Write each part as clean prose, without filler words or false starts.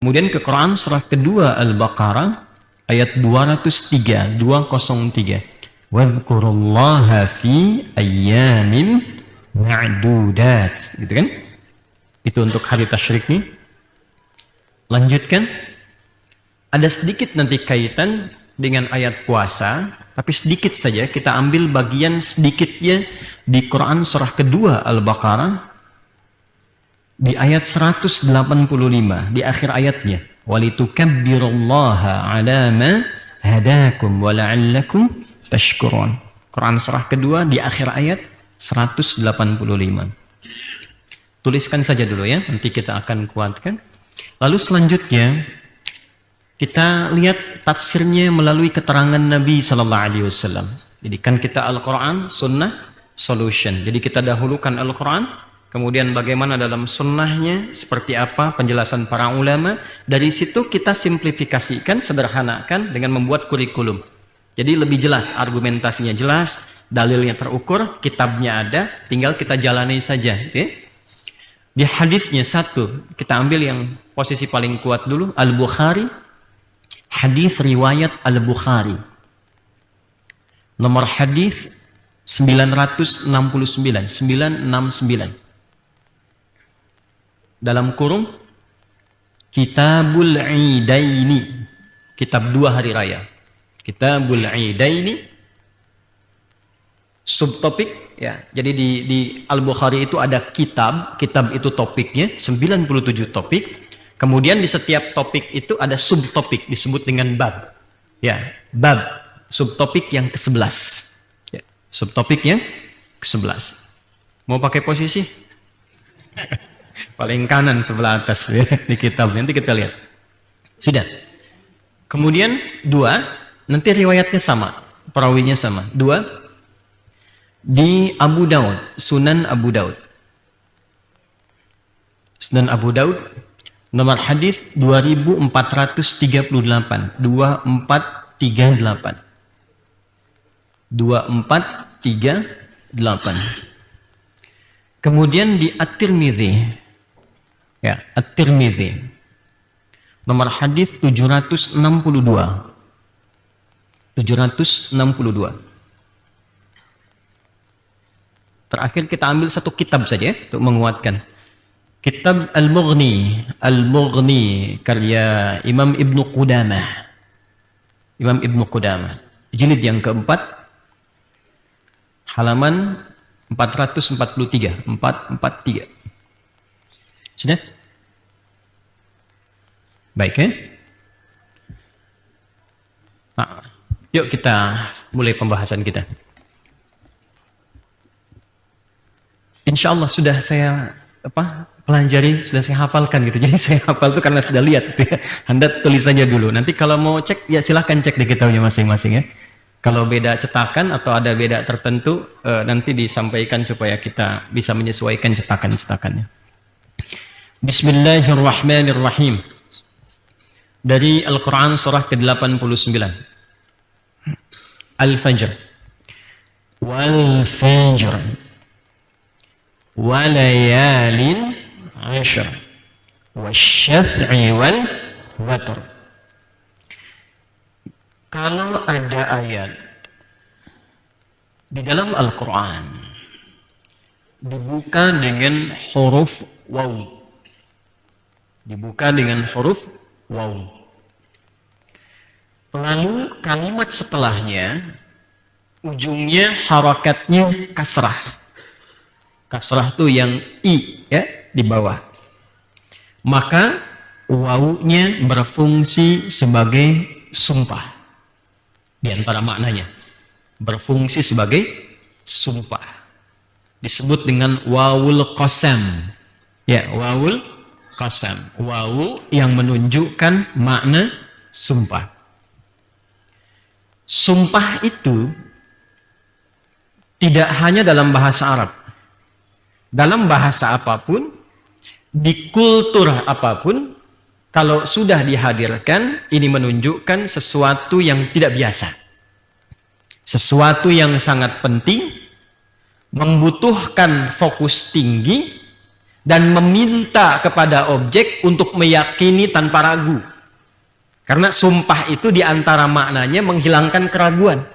Kemudian ke Quran surah kedua Al-Baqarah ayat 203. Wadhkurullaha fi ayyamin ma'dudat. Gitu kan? Itu untuk hari tasyrik nih. Lanjutkan. Ada sedikit nanti kaitan dengan ayat puasa, tapi sedikit saja kita ambil bagian sedikitnya di Quran surah kedua Al-Baqarah di ayat 185 di akhir ayatnya, walitukabbirullaha ala ma hadakum wa la'allakum tashkurun. Quran surah kedua di akhir ayat 185. Tuliskan saja dulu ya, nanti kita akan kuatkan. Lalu selanjutnya kita lihat tafsirnya melalui keterangan Nabi sallallahu alaihi wasallam. Jadi kan kita Al-Quran, Sunnah, Solution. Jadi kita dahulukan Al-Quran, kemudian bagaimana dalam sunnahnya, seperti apa penjelasan para ulama. Dari situ kita simplifikasikan, sederhanakan dengan membuat kurikulum. Jadi lebih jelas, argumentasinya jelas, dalilnya terukur, kitabnya ada, tinggal kita jalani saja. Okay? Di hadisnya satu, kita ambil yang posisi paling kuat dulu, Al-Bukhari. Hadis riwayat Al-Bukhari. Nomor hadis 969. Dalam kurung Kitabul Idaini, kitab 2 hari raya. Kitabul Idaini, subtopik ya. Jadi di Al-Bukhari itu ada kitab itu topiknya 97 topik. Kemudian di setiap topik itu ada subtopik disebut dengan bab. Ya, bab, subtopik yang ke-11. Ya, subtopik yang ke-11. Mau pakai posisi? Paling kanan sebelah atas ya, di kitab. Nanti kita lihat. Sudah. Kemudian 2, nanti riwayatnya sama, perawinya sama. 2 di Abu Daud, Sunan Abu Daud. Sunan Abu Daud nomor hadis 2438. 2438. Kemudian di At-Tirmidzi. Ya, At-Tirmidzi. Nomor hadis 762. 762. Terakhir kita ambil satu kitab saja untuk menguatkan. Kitab Al-Mughni, karya Imam Ibnu Qudamah. Imam Ibnu Qudamah, jilid yang keempat, halaman 443. Sudah? Baik ya? Nah, yuk kita mulai pembahasan kita. Insya Allah sudah saya pelajari, sudah saya hafalkan gitu. Jadi saya hafal itu karena sudah lihat gitu ya. Anda tulis saja dulu. Nanti kalau mau cek ya silahkan cek di kitabnya masing-masing ya. Kalau beda cetakan atau ada beda tertentu nanti disampaikan supaya kita bisa menyesuaikan cetakan-cetakannya. Bismillahirrahmanirrahim. Dari Al-Quran surah ke-89. Al-Fajr. Wal-Fajr. Walayalin Ashr wasyaf'i wal watr. Kalau ada ayat di dalam Al-Quran dibuka dengan huruf waw, lalu kalimat setelahnya ujungnya harakatnya kasrah. Kasrah itu yang i ya di bawah. Maka wawunya berfungsi sebagai sumpah. Di antara maknanya berfungsi sebagai sumpah. Disebut dengan wawul qasam. Ya, wawul qasam. Wawu yang menunjukkan makna sumpah. Sumpah itu tidak hanya dalam bahasa Arab. Dalam bahasa apapun, di kultur apapun, kalau sudah dihadirkan, ini menunjukkan sesuatu yang tidak biasa. Sesuatu yang sangat penting, membutuhkan fokus tinggi, dan meminta kepada objek untuk meyakini tanpa ragu. Karena sumpah itu diantara maknanya menghilangkan keraguan.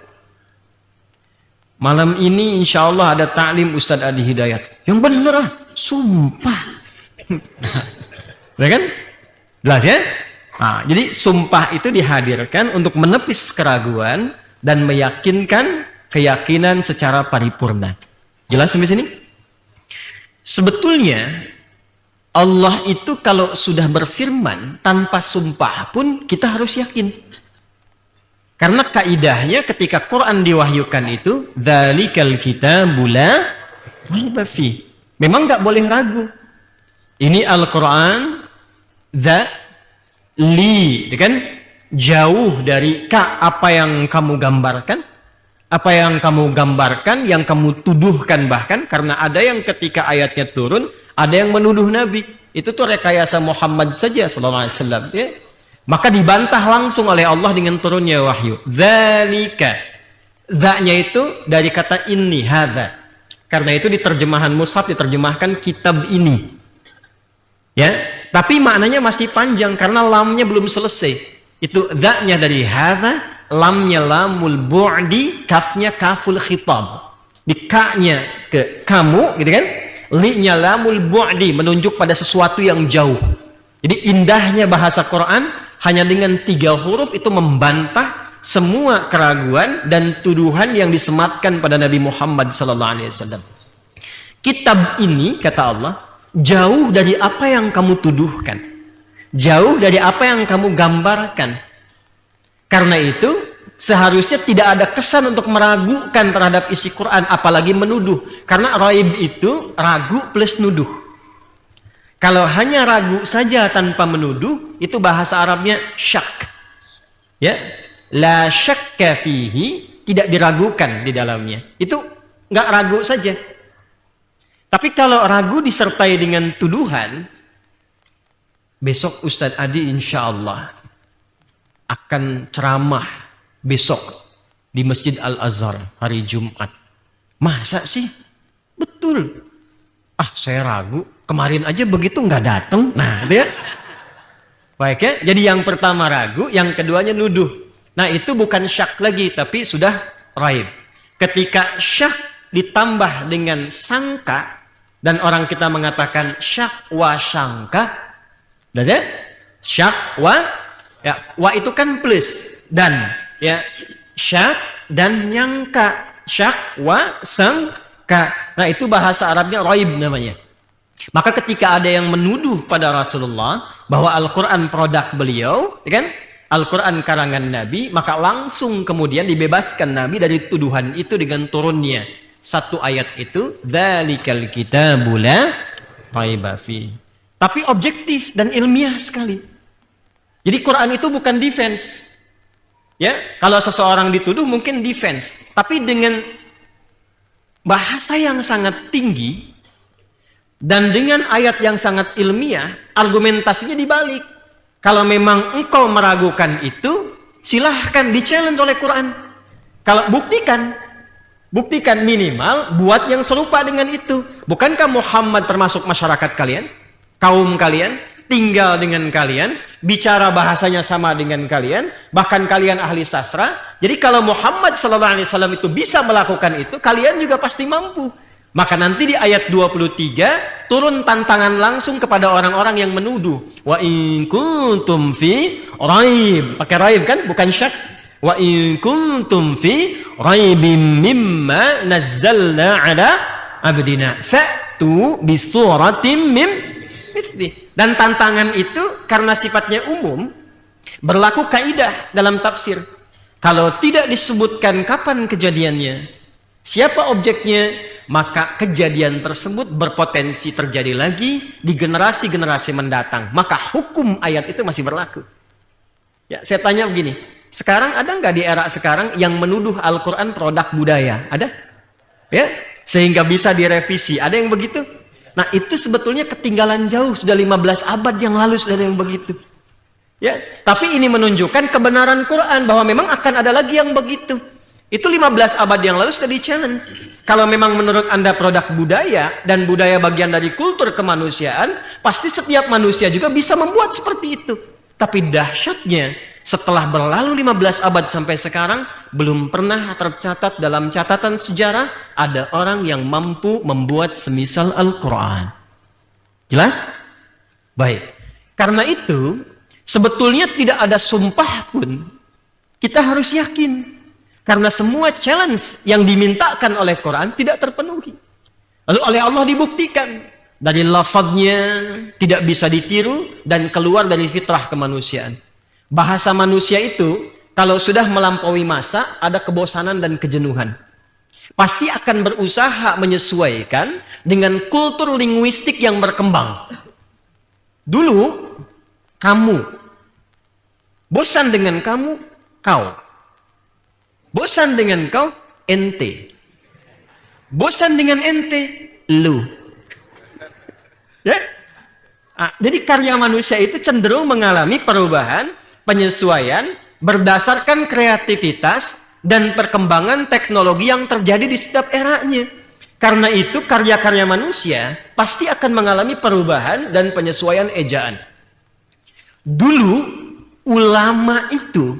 Malam ini insya Allah ada ta'lim Ustadz Adi Hidayat. Yang bener lah, sumpah. Ya kan? Jelas ya? Nah, jadi sumpah itu dihadirkan untuk menepis keraguan dan meyakinkan keyakinan secara paripurna. Jelas sampai sini? Sebetulnya Allah itu kalau sudah berfirman tanpa sumpah pun kita harus yakin. Karena kaidahnya ketika Quran diwahyukan itu dzalikal kitabu la raiba fi. Memang nggak boleh ragu. Ini Al-Quran kan jauh dari apa yang kamu gambarkan. Apa yang kamu gambarkan, yang kamu tuduhkan bahkan, karena ada yang ketika ayatnya turun, ada yang menuduh Nabi. Itu tuh rekayasa Muhammad saja sallallahu alaihi wasallam, ya. Maka dibantah langsung oleh Allah dengan turunnya wahyu. Dzalika. Dzanya itu dari kata inni, hadza. Karena itu di terjemahan mushaf diterjemahkan kitab ini. Ya, tapi maknanya masih panjang karena lamnya belum selesai. Itu dzanya dari hadza, lamnya lamul bu'di, kafnya kaful khitab. Di ka-nya ke kamu, gitu kan? Li-nya lamul bu'di, menunjuk pada sesuatu yang jauh. Jadi indahnya bahasa Quran hanya dengan 3 huruf itu membantah semua keraguan dan tuduhan yang disematkan pada Nabi Muhammad sallallahu alaihi wasallam. Kitab ini, kata Allah, jauh dari apa yang kamu tuduhkan. Jauh dari apa yang kamu gambarkan. Karena itu seharusnya tidak ada kesan untuk meragukan terhadap isi Quran, apalagi menuduh. Karena raib itu ragu plus nuduh. Kalau hanya ragu saja tanpa menuduh, itu bahasa Arabnya syak. Ya, la syakka fihi, tidak diragukan di dalamnya. Itu nggak ragu saja. Tapi kalau ragu disertai dengan tuduhan, besok Ustadz Adi insya Allah akan ceramah besok di Masjid Al-Azhar hari Jumat. Masa sih? Betul. Saya ragu. Kemarin aja begitu nggak datang. Nah, itu ya. Baik ya. Jadi yang pertama ragu, yang keduanya nuduh. Nah, itu bukan syak lagi, tapi sudah raib. Ketika syak ditambah dengan sangka, dan orang kita mengatakan syak wa sangka, ya? Syak wa, ya, wa itu kan plus dan, ya, syak dan nyangka, syak wa sangka. Nah, itu bahasa Arabnya raib namanya. Maka ketika ada yang menuduh pada Rasulullah bahwa Al-Quran produk beliau, ya kan? Al-Quran karangan Nabi, maka langsung kemudian dibebaskan Nabi dari tuduhan itu dengan turunnya satu ayat itu, dzalikal kitabu la raiba fi. Tapi objektif dan ilmiah sekali. Jadi Quran itu bukan defense. Ya, kalau seseorang dituduh mungkin defense, tapi dengan bahasa yang sangat tinggi dan dengan ayat yang sangat ilmiah, argumentasinya dibalik. Kalau memang engkau meragukan itu, silahkan di-challenge oleh Quran. Kalau buktikan minimal buat yang serupa dengan itu. Bukankah Muhammad termasuk masyarakat kalian, kaum kalian, tinggal dengan kalian, bicara bahasanya sama dengan kalian, bahkan kalian ahli sastra. Jadi kalau Muhammad SAW itu bisa melakukan itu, kalian juga pasti mampu. Maka nanti di ayat 23 turun tantangan langsung kepada orang-orang yang menuduh. Wa in kuntum fi raib. Pakai raib kan, bukan syak. Wa in kuntum fi raibim mimma nazzalna ala abdina fa'tu bisuratim min mithli. Dan tantangan itu karena sifatnya umum, berlaku kaidah dalam tafsir. Kalau tidak disebutkan kapan kejadiannya, siapa objeknya, maka kejadian tersebut berpotensi terjadi lagi di generasi-generasi mendatang. Maka hukum ayat itu masih berlaku. Ya, saya tanya begini, sekarang ada nggak di era sekarang yang menuduh Al-Quran produk budaya? Ada? Ya, sehingga bisa direvisi. Ada yang begitu? Nah, itu sebetulnya ketinggalan jauh, sudah 15 abad yang lalu sudah ada yang begitu. Ya, tapi ini menunjukkan kebenaran Quran bahwa memang akan ada lagi yang begitu. Itu 15 abad yang lalu sudah di-challenge. Kalau memang menurut Anda produk budaya, dan budaya bagian dari kultur kemanusiaan, pasti setiap manusia juga bisa membuat seperti itu. Tapi dahsyatnya, setelah berlalu 15 abad sampai sekarang, belum pernah tercatat dalam catatan sejarah, ada orang yang mampu membuat semisal Al-Quran. Jelas? Baik. Karena itu, sebetulnya tidak ada sumpah pun, kita harus yakin. Karena semua challenge yang dimintakan oleh Quran tidak terpenuhi. Lalu oleh Allah dibuktikan. Dari lafadznya tidak bisa ditiru dan keluar dari fitrah kemanusiaan. Bahasa manusia itu, kalau sudah melampaui masa, ada kebosanan dan kejenuhan. Pasti akan berusaha menyesuaikan dengan kultur linguistik yang berkembang. Dulu, kamu. Bosan dengan kamu, kau. Bosan dengan kau, ente. Bosan dengan ente, lu. Ya? Jadi karya manusia itu cenderung mengalami perubahan, penyesuaian, berdasarkan kreativitas dan perkembangan teknologi yang terjadi di setiap eranya. Karena itu karya-karya manusia pasti akan mengalami perubahan dan penyesuaian ejaan. Dulu, ulama itu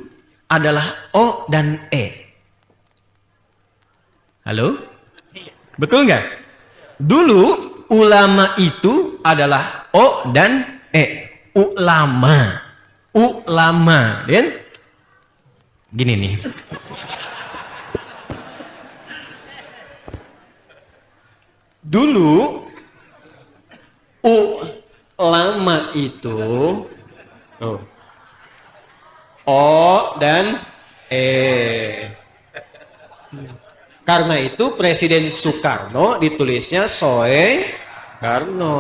adalah O dan E. Halo? Betul nggak? Dulu ulama itu adalah O dan E. Ulama. Ulama. Dan gini nih. Dulu ulama itu O dan E. Karena itu Presiden Soekarno ditulisnya Soekarno,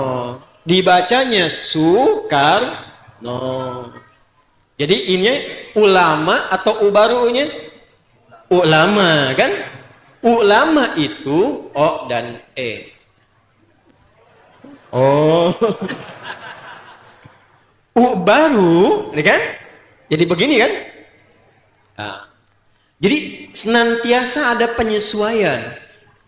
dibacanya Soekarno. Jadi ini ulama atau barunya ulama kan? Ulama itu O dan E. Oh, baru, ini kan? Jadi begini kan? Nah. Jadi senantiasa ada penyesuaian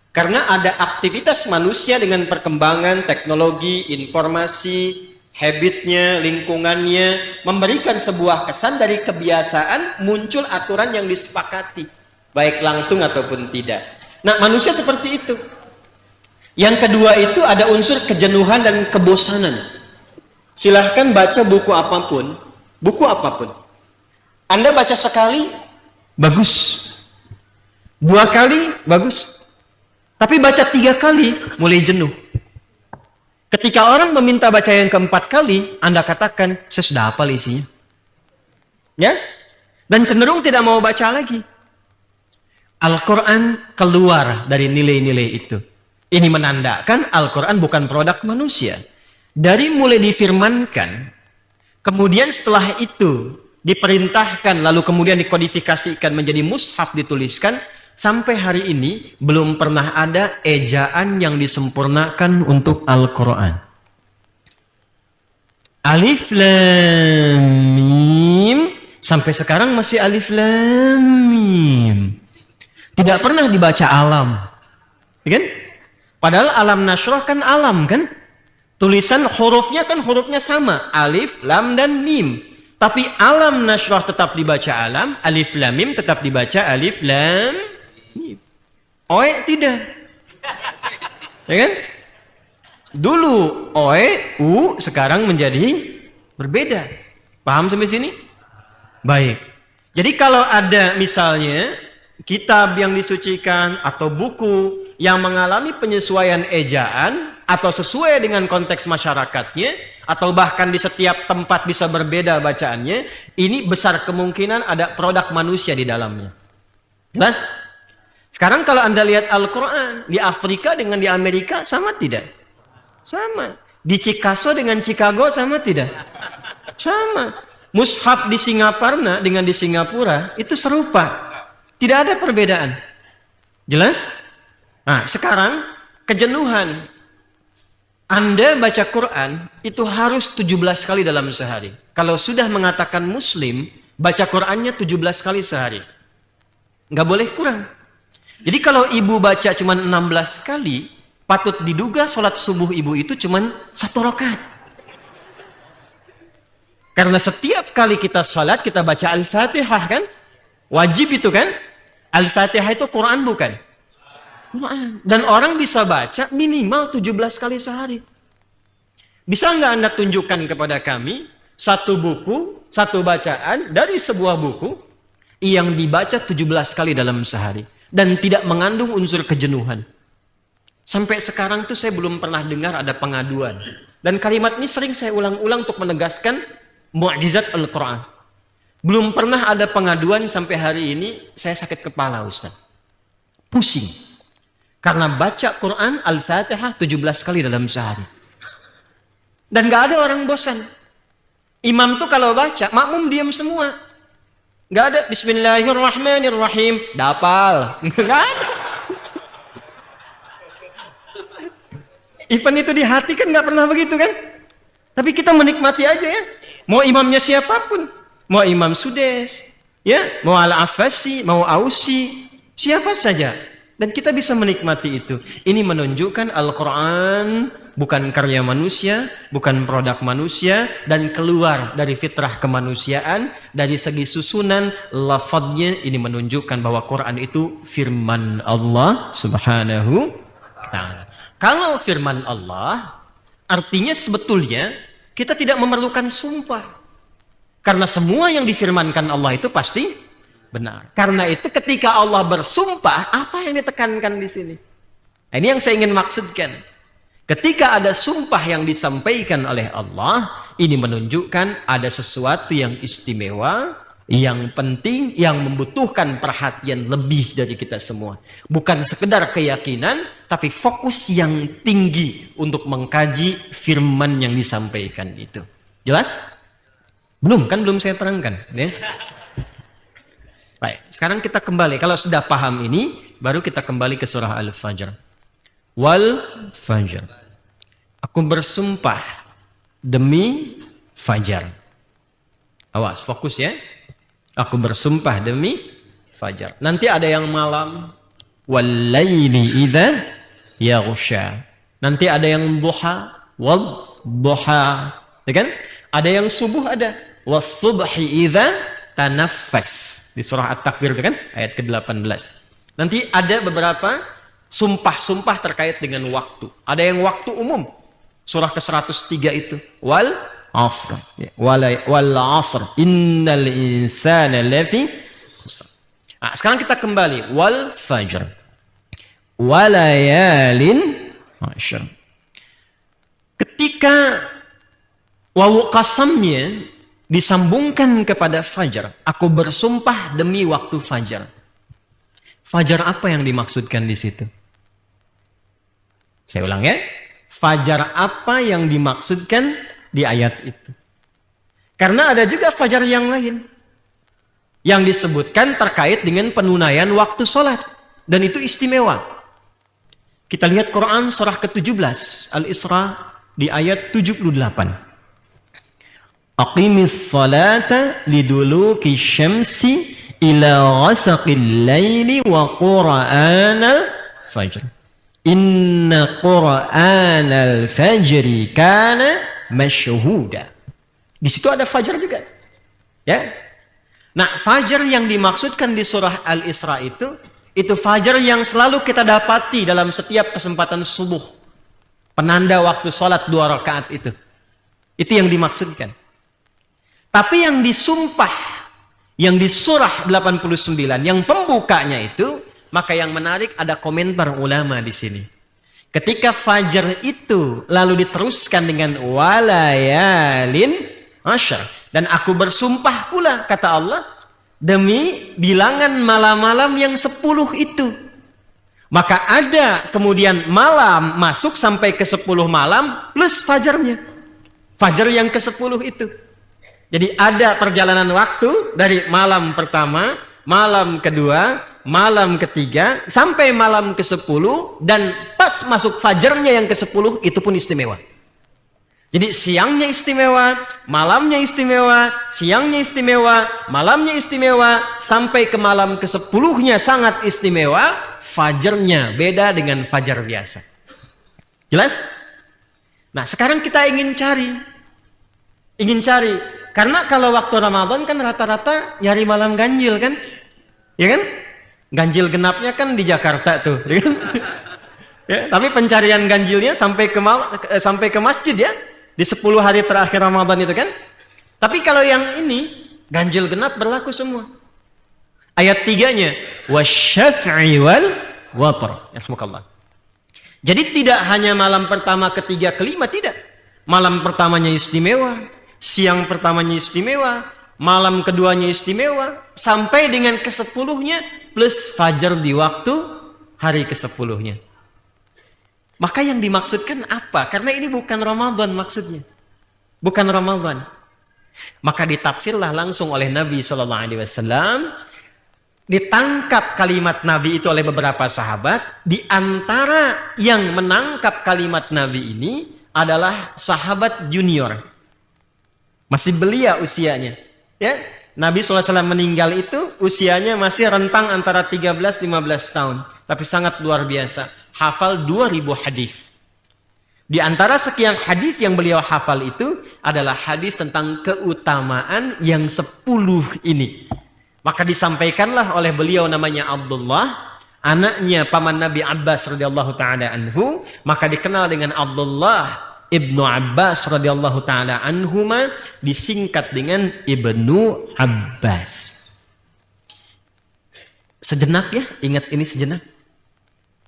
karena ada aktivitas manusia dengan perkembangan teknologi, informasi, habitnya, lingkungannya memberikan sebuah kesan dari kebiasaan muncul aturan yang disepakati baik langsung ataupun tidak. Nah, manusia seperti itu. Yang kedua itu ada unsur kejenuhan dan kebosanan. Silahkan baca buku apapun, Anda baca sekali bagus, 2 kali bagus, tapi baca 3 kali mulai jenuh. Ketika orang meminta baca yang keempat kali, Anda katakan saya sudah hafal isinya, ya, dan cenderung tidak mau baca lagi. Al-Quran keluar dari nilai-nilai itu. Ini menandakan Al-Quran bukan produk manusia. Dari mulai difirmankan, kemudian setelah itu diperintahkan, lalu kemudian dikodifikasikan menjadi mushaf, dituliskan, sampai hari ini belum pernah ada ejaan yang disempurnakan untuk Al-Quran. Alif Lam Mim sampai sekarang masih Alif Lam Mim, tidak pernah dibaca alam, kan? Padahal alam nasroh kan alam kan, tulisan hurufnya kan hurufnya sama, Alif, Lam dan Mim. Tapi alam nashrah tetap dibaca alam, alif lam mim tetap dibaca alif lam mim. Oe tidak. Ya kan? Dulu oe, u, sekarang menjadi berbeda. Paham sampai sini? Baik. Jadi kalau ada misalnya kitab yang disucikan atau buku yang mengalami penyesuaian ejaan atau sesuai dengan konteks masyarakatnya, atau bahkan di setiap tempat bisa berbeda bacaannya, ini besar kemungkinan ada produk manusia di dalamnya. Jelas? Sekarang kalau Anda lihat Al-Quran di Afrika dengan di Amerika sama tidak? Sama. Di Chicago dengan Chicago sama tidak? Sama. Mushaf di Singaparna dengan di Singapura itu serupa. Tidak ada perbedaan. Jelas? Nah, sekarang kejenuhan. Anda baca Quran itu harus 17 kali dalam sehari. Kalau sudah mengatakan muslim, baca Qurannya 17 kali sehari. nggak boleh kurang. Jadi kalau ibu baca cuma 16 kali, patut diduga sholat subuh ibu itu cuma 1 rakaat. Karena setiap kali kita sholat, kita baca Al-Fatihah kan? Wajib itu kan? Al-Fatihah itu Quran bukan? Quran. Dan orang bisa baca minimal 17 kali sehari. Bisa nggak Anda tunjukkan kepada kami satu buku, satu bacaan dari sebuah buku yang dibaca 17 kali dalam sehari dan tidak mengandung unsur kejenuhan? Sampai sekarang tuh saya belum pernah dengar ada pengaduan. Dan kalimat ini sering saya ulang-ulang untuk menegaskan mukjizat Al-Quran. Belum pernah ada pengaduan sampai hari ini saya sakit kepala, Ustaz. Pusing. Karena baca Quran Al-Fatihah 17 kali dalam sehari. Dan gak ada orang bosan. Imam tuh kalau baca, makmum diam semua. Gak ada Bismillahirrahmanirrahim. Dapal. Gak ada. Event itu di hati kan gak pernah begitu kan? Tapi kita menikmati aja ya. Mau imamnya siapapun. Mau Imam Sudes. Ya, mau Al-Afasi, mau Ausi. Siapa saja. Dan kita bisa menikmati itu. Ini menunjukkan Al-Quran bukan karya manusia, bukan produk manusia, dan keluar dari fitrah kemanusiaan. Dari segi susunan, lafadznya ini menunjukkan bahwa Quran itu firman Allah Subhanahu wa ta'ala. Kalau firman Allah, artinya sebetulnya kita tidak memerlukan sumpah. Karena semua yang difirmankan Allah itu pasti benar. Karena itu ketika Allah bersumpah, apa yang ditekankan di sini? Nah, ini yang saya ingin maksudkan. Ketika ada sumpah yang disampaikan oleh Allah, ini menunjukkan ada sesuatu yang istimewa, yang penting, yang membutuhkan perhatian lebih dari kita semua. Bukan sekedar keyakinan, tapi fokus yang tinggi untuk mengkaji firman yang disampaikan itu. Jelas? Belum, kan belum saya terangkan. Ya? Baik, sekarang kita kembali. Kalau sudah paham ini, baru kita kembali ke surah Al-Fajr. Wal Fajr. Aku bersumpah demi Fajar. Awas, fokus ya. Aku bersumpah demi Fajar. Nanti ada yang malam. Wal-laili idza yaghsha. Nanti ada yang duha. Wal duha. Ya kan? Ada yang subuh ada. Was-subhi idza tanaffas. Di surah At-Takwir kan ayat ke-18. Nanti ada beberapa sumpah-sumpah terkait dengan waktu. Ada yang waktu umum. Surah ke-103 itu. Wal asr. Wal asr. Innal insana lafi khusr. Nah, sekarang kita kembali. Wal fajr. Walayalin ashr. Ketika wawu qasamnya disambungkan kepada fajar, aku bersumpah demi waktu fajar. Fajar apa yang dimaksudkan di situ? Saya ulang ya. Fajar apa yang dimaksudkan di ayat itu? Karena ada juga fajar yang lain yang disebutkan terkait dengan penunaian waktu sholat, dan itu istimewa. Kita lihat Quran surah ke-17 Al-Isra di ayat 78. Aqimis salata liduluki syamsi ila ghasaqil laili wa qur'anal fajr. Inna qur'anal fajri kana masyhuda. Di situ ada fajar juga. Ya. Nah, fajar yang dimaksudkan di surah Al-Isra itu fajar yang selalu kita dapati dalam setiap kesempatan subuh. Penanda waktu sholat 2 rakaat itu. Itu yang dimaksudkan. Tapi yang disumpah, yang di surah 89, yang pembukanya itu, maka yang menarik ada komentar ulama di sini. Ketika fajar itu lalu diteruskan dengan walayalin asyr, dan aku bersumpah pula, kata Allah, demi bilangan malam-malam yang 10 itu. Maka ada kemudian malam masuk sampai ke 10 malam plus fajarnya. Fajar yang ke-10 itu. Jadi ada perjalanan waktu dari malam pertama, malam kedua, malam ketiga, sampai malam ke-10, dan pas masuk fajarnya yang ke-10, itu pun istimewa. Jadi siangnya istimewa, malamnya istimewa, siangnya istimewa, malamnya istimewa, sampai ke malam ke-10-nya sangat istimewa, fajarnya beda dengan fajar biasa. Jelas? Nah, sekarang kita ingin cari. Karena kalau waktu Ramadan kan rata-rata nyari malam ganjil kan? Ya kan? Ganjil genapnya kan di Jakarta tuh, ya kan? Ya, tapi pencarian ganjilnya sampai ke masjid ya. Di 10 hari terakhir Ramadan itu kan. Tapi kalau yang ini ganjil genap berlaku semua. Ayat 3-nya wasyaf'i wal watr. Yarhamukallah. Jadi tidak hanya malam pertama, ketiga, kelima, tidak. Malam pertamanya istimewa, siang pertamanya istimewa, malam keduanya istimewa, sampai dengan ke-10-nya plus fajar di waktu hari ke-10-nya. Maka yang dimaksudkan apa? Karena ini bukan Ramadan maksudnya. Bukan Ramadan. Maka ditafsirlah langsung oleh Nabi SAW. Ditangkap kalimat Nabi itu oleh beberapa sahabat. Di antara yang menangkap kalimat Nabi ini adalah sahabat junior. Masih belia usianya. Ya, Nabi SAW meninggal itu usianya masih rentang antara 13-15 tahun. Tapi sangat luar biasa. Hafal 2000 hadis. Di antara sekian hadis yang beliau hafal itu adalah hadis tentang keutamaan yang 10 ini. Maka disampaikanlah oleh beliau namanya Abdullah, anaknya paman Nabi Abbas radhiyallahu taala anhu, maka dikenal dengan Abdullah Ibnu Abbas radhiyallahu taala anhuma, disingkat dengan Ibnu Abbas. Sejenak ya, ingat ini sejenak.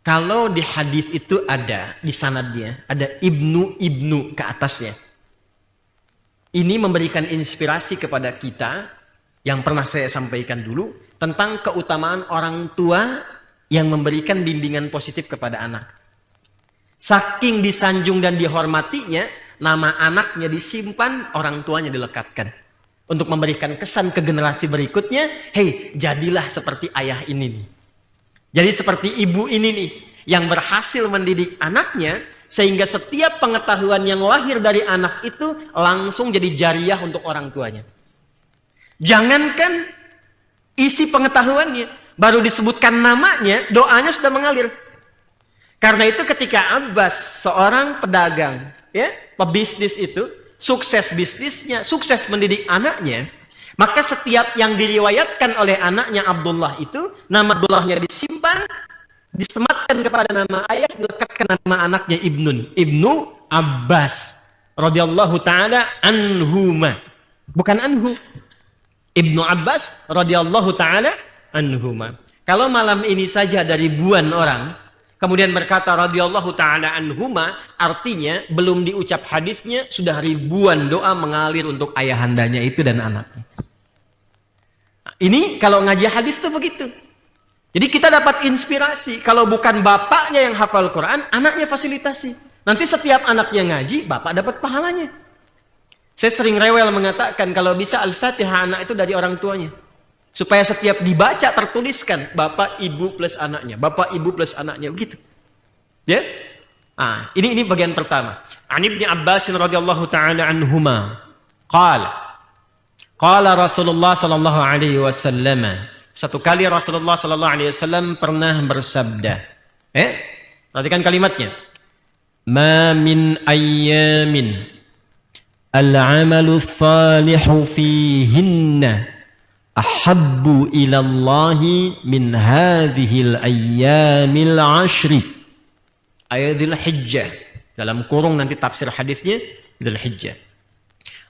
Kalau di hadis itu ada di sanadnya ada ibnu ke atasnya. Ini memberikan inspirasi kepada kita yang pernah saya sampaikan dulu tentang keutamaan orang tua yang memberikan bimbingan positif kepada anak. Saking disanjung dan dihormatinya, nama anaknya disimpan, orang tuanya dilekatkan. Untuk memberikan kesan ke generasi berikutnya, hei, jadilah seperti ayah ini nih. Jadi seperti ibu ini nih, yang berhasil mendidik anaknya, sehingga setiap pengetahuan yang lahir dari anak itu langsung jadi jariah untuk orang tuanya. Jangankan isi pengetahuannya, baru disebutkan namanya, doanya sudah mengalir. Karena itu ketika Abbas, seorang pedagang, ya, pebisnis itu, sukses bisnisnya, sukses mendidik anaknya, maka setiap yang diriwayatkan oleh anaknya Abdullah itu, nama Abdullahnya disimpan, disematkan kepada nama ayah, dilekatkan nama anaknya Ibnu Abbas radhiyallahu taala anhuma. Bukan anhu. Ibnu Abbas radhiyallahu taala anhuma. Kalau malam ini saja dari ribuan orang kemudian berkata radhiyallahu taala anhuma, artinya belum diucap hadisnya sudah ribuan doa mengalir untuk ayahandanya itu dan anaknya. Ini kalau ngaji hadis tuh begitu. Jadi kita dapat inspirasi. Kalau bukan bapaknya yang hafal Quran, anaknya fasilitasi. Nanti setiap anaknya ngaji, bapak dapat pahalanya. Saya sering rewel mengatakan kalau bisa Al-Fatihah anak itu dari orang tuanya. Supaya setiap dibaca tertuliskan bapak ibu plus anaknya, bapak ibu plus anaknya, begitu. Ya? Ah, ini bagian pertama. An Ibnu Abbas radhiyallahu taala anhuma qala Rasulullah sallallahu alaihi wasallam. Satu kali Rasulullah sallallahu alaihi wasallam pernah bersabda. Perhatikan kalimatnya. Ma min ayyamin al-'amalu salihu fihinna ahabbu ila Allahi min hadhil ayyamil 'ashri. Ayat Dzulhijjah. Dalam kurung nanti tafsir hadisnya Dzulhijjah.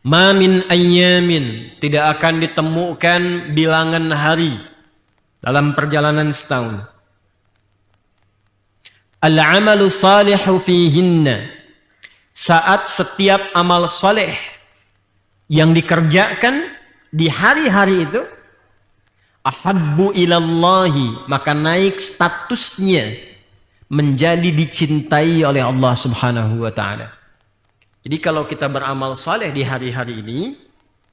Ma min ayyamin, tidak akan ditemukan bilangan hari dalam perjalanan setahun. Al-'amalu salihu fihinna, saat setiap amal soleh yang dikerjakan di hari-hari itu ahabbu ilallahi, maka naik statusnya menjadi dicintai oleh Allah Subhanahu wa taala. Jadi kalau kita beramal soleh di hari-hari ini,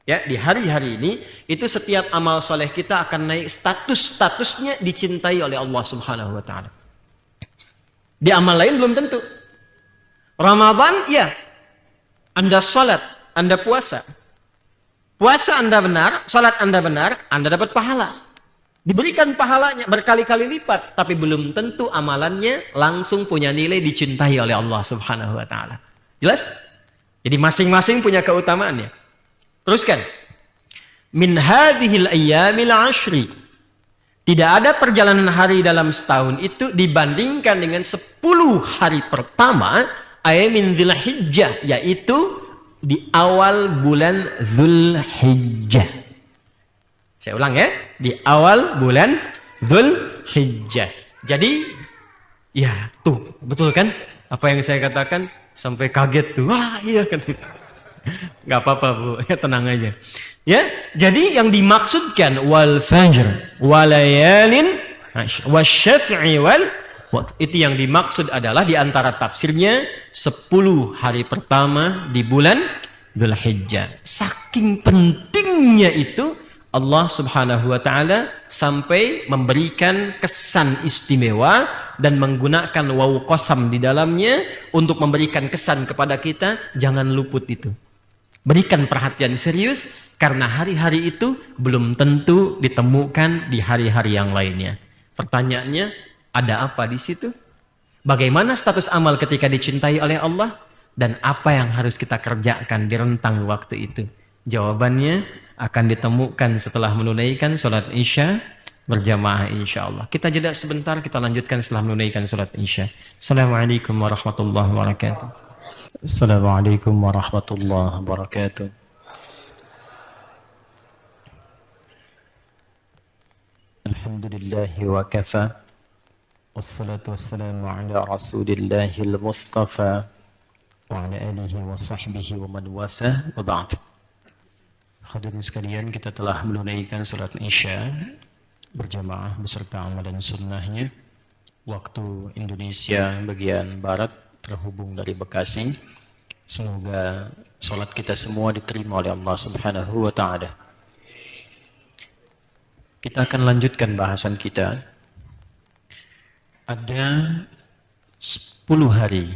ya, di hari-hari ini, itu setiap amal soleh kita akan naik statusnya dicintai oleh Allah Subhanahu wa taala. Di amal lain belum tentu. Ramadan, ya, Anda salat, Anda puasa. Puasa Anda benar, salat Anda benar, Anda dapat pahala. Diberikan pahalanya berkali-kali lipat, tapi belum tentu amalannya langsung punya nilai dicintai oleh Allah Subhanahu wa taala. Jelas? Jadi masing-masing punya keutamaannya. Teruskan. Min hadhil ayyamil ashri. Tidak ada perjalanan hari dalam setahun itu dibandingkan dengan 10 hari pertama ayamin Dzulhijjah, yaitu di awal bulan Dzulhijjah. Saya ulang ya, di awal bulan Dzulhijjah. Jadi, ya tuh, betul kan? Apa yang saya katakan sampai kaget tuh. Wah, iya kan. Nggak apa-apa Bu, ya tenang aja. Ya, jadi yang dimaksudkan wal fajr walayalin wasyaf'i wal itu yang dimaksud adalah di antara tafsirnya 10 hari pertama di bulan Dzulhijjah. Saking pentingnya itu Allah Subhanahu wa taala sampai memberikan kesan istimewa dan menggunakan waw qasam di dalamnya untuk memberikan kesan kepada kita, jangan luput itu. Berikan perhatian serius karena hari-hari itu belum tentu ditemukan di hari-hari yang lainnya. Pertanyaannya, ada apa di situ? Bagaimana status amal ketika dicintai oleh Allah? Dan apa yang harus kita kerjakan di rentang waktu itu? Jawabannya akan ditemukan setelah menunaikan sholat Isya berjamaah insyaallah. Kita jeda sebentar, kita lanjutkan setelah menunaikan sholat Isya. Assalamualaikum warahmatullahi wabarakatuh. Assalamualaikum warahmatullahi wabarakatuh. Alhamdulillahi wa kafa. Wassalatu wassalamu ala rasulillahil mustafa wa ala alihi wa sahbihi wa man watha wa ba'd. Hadirin sekalian, kita telah menunaikan salat Isya berjamaah beserta amal dan sunnahnya. Waktu Indonesia bagian barat terhubung dari Bekasi. Semoga salat kita semua diterima oleh Allah Subhanahu wa taala. Kita akan lanjutkan bahasan kita. Ada 10 hari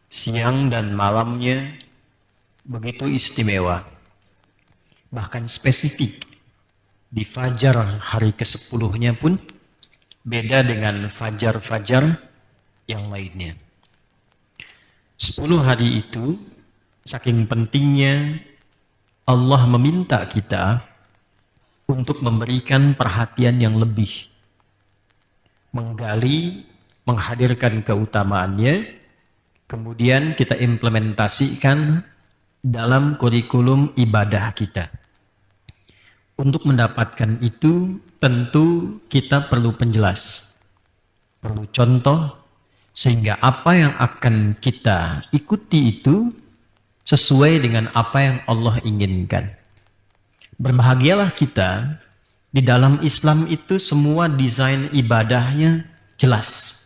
siang dan malamnya begitu istimewa, bahkan spesifik. Di fajar hari ke-10-nya pun beda dengan fajar-fajar yang lainnya. 10 hari itu saking pentingnya Allah meminta kita untuk memberikan perhatian yang lebih, menggali, menghadirkan keutamaannya, kemudian kita implementasikan dalam kurikulum ibadah kita. Untuk mendapatkan itu tentu kita perlu penjelas, perlu contoh, sehingga apa yang akan kita ikuti itu sesuai dengan apa yang Allah inginkan. Berbahagialah kita, di dalam Islam itu semua desain ibadahnya jelas.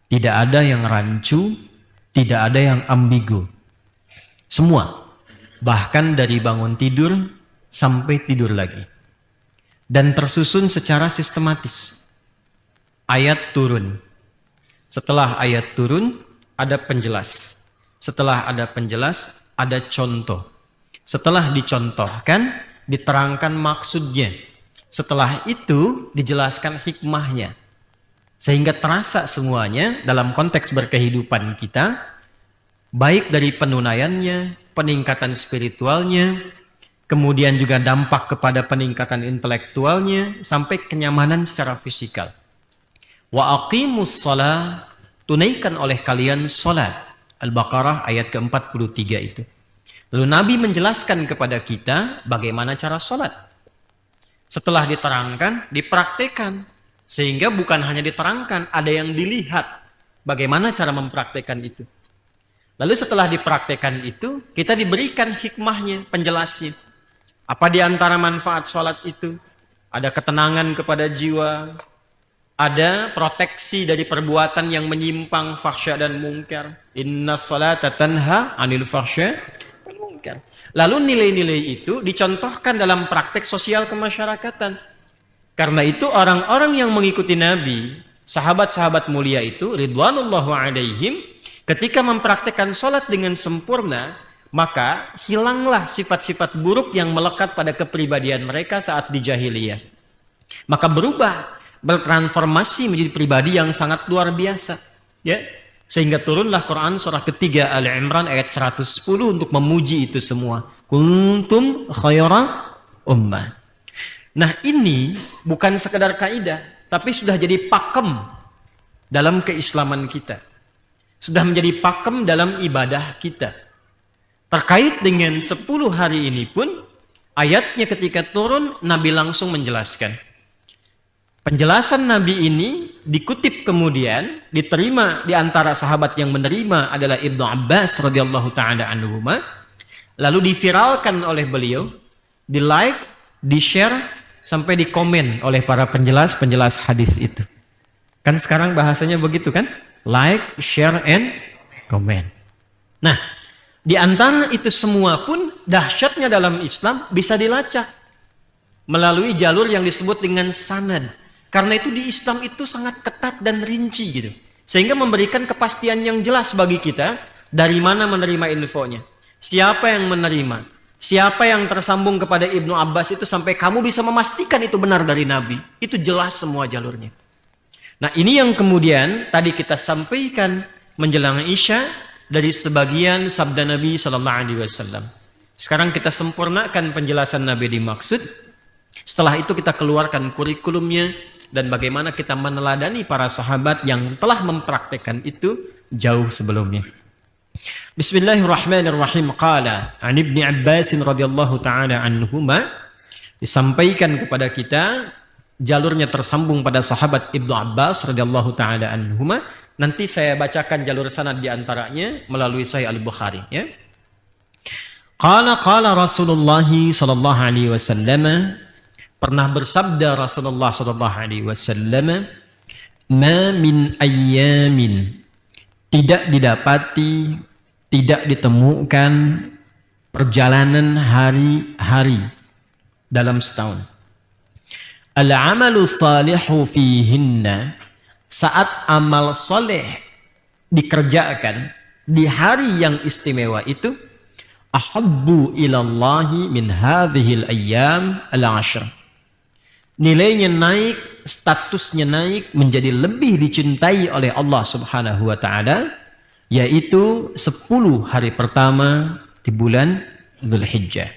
Tidak ada yang rancu, tidak ada yang ambigu. Semua, bahkan dari bangun tidur sampai tidur lagi. Dan tersusun secara sistematis. Ayat turun. Setelah ayat turun, ada penjelas. Setelah ada penjelas, ada contoh. Setelah dicontohkan, diterangkan maksudnya. Setelah itu, dijelaskan hikmahnya. Sehingga terasa semuanya dalam konteks berkehidupan kita, baik dari penunaiannya, peningkatan spiritualnya, kemudian juga dampak kepada peningkatan intelektualnya, sampai kenyamanan secara fisikal. Wa aqimus shalah, tunaikan oleh kalian salat. Al-Baqarah ayat ke-43 itu. Lalu Nabi menjelaskan kepada kita bagaimana cara salat. Setelah diterangkan, dipraktekan. Sehingga bukan hanya diterangkan, ada yang dilihat bagaimana cara mempraktekan itu. Lalu setelah dipraktekan itu, kita diberikan hikmahnya, penjelasnya. Apa di antara manfaat sholat itu? Ada ketenangan kepada jiwa, ada proteksi dari perbuatan yang menyimpang, fahsya dan mungkar. Inna sholata tanha anil fahsya wal mungkar. Lalu nilai-nilai itu dicontohkan dalam praktek sosial kemasyarakatan. Karena itu orang-orang yang mengikuti Nabi, sahabat-sahabat mulia itu, ridwanullahu alaihim, Ketika mempraktekkan sholat dengan sempurna, maka hilanglah sifat-sifat buruk yang melekat pada kepribadian mereka saat di jahiliyah. Maka bertransformasi menjadi pribadi yang sangat luar biasa. Ya, sehingga turunlah Quran surah ketiga Ali Imran ayat 110 untuk memuji itu semua. Kuntum khaira ummah. Nah, ini bukan sekedar kaidah, tapi sudah jadi pakem dalam keislaman kita. Sudah menjadi pakem dalam ibadah kita. Terkait dengan 10 hari ini pun, ayatnya ketika turun, Nabi langsung menjelaskan. Penjelasan Nabi ini dikutip kemudian, diterima di antara sahabat yang menerima adalah Ibnu Abbas radhiyallahu ta'ala anhuma, lalu diviralkan oleh beliau, di like, di share, sampai di komen oleh para penjelas hadis itu. Kan sekarang bahasanya begitu kan? Like, share, and comment. Nah, di antara itu semua pun dahsyatnya dalam Islam bisa dilacak melalui jalur yang disebut dengan sanad. Karena itu di Islam itu sangat ketat dan rinci gitu. Sehingga memberikan kepastian yang jelas bagi kita dari mana menerima infonya. Siapa yang menerima? Siapa yang tersambung kepada Ibnu Abbas itu sampai kamu bisa memastikan itu benar dari Nabi. Itu jelas semua jalurnya. Nah, ini yang kemudian tadi kita sampaikan menjelang Isya dari sebagian sabda Nabi sallallahu alaihi wasallam. Sekarang kita sempurnakan penjelasan Nabi dimaksud. Setelah itu kita keluarkan kurikulumnya dan bagaimana kita meneladani para sahabat yang telah mempraktekkan itu jauh sebelumnya. Bismillahirrahmanirrahim. Qala an Ibnu Abbas radhiyallahu taala anhuma, disampaikan kepada kita jalurnya tersambung pada sahabat Ibnu Abbas radhiyallahu taala anhuma. Nanti saya bacakan jalur sanad di antaranya melalui Sahih Al-Bukhari ya. Qala Rasulullah sallallahu alaihi wasallam, pernah bersabda Rasulullah sallallahu alaihi wasallam, ma min ayyamin, tidak didapati, tidak ditemukan perjalanan hari-hari dalam setahun. Al-amalu salihu fihinna, saat amal soleh dikerjakan di hari yang istimewa itu, ahabbu ilallahi min hadhil ayyam al-ashr, nilainya naik, statusnya naik, menjadi lebih dicintai oleh Allah subhanahu wa ta'ala, yaitu 10 hari pertama di bulan Dzulhijjah.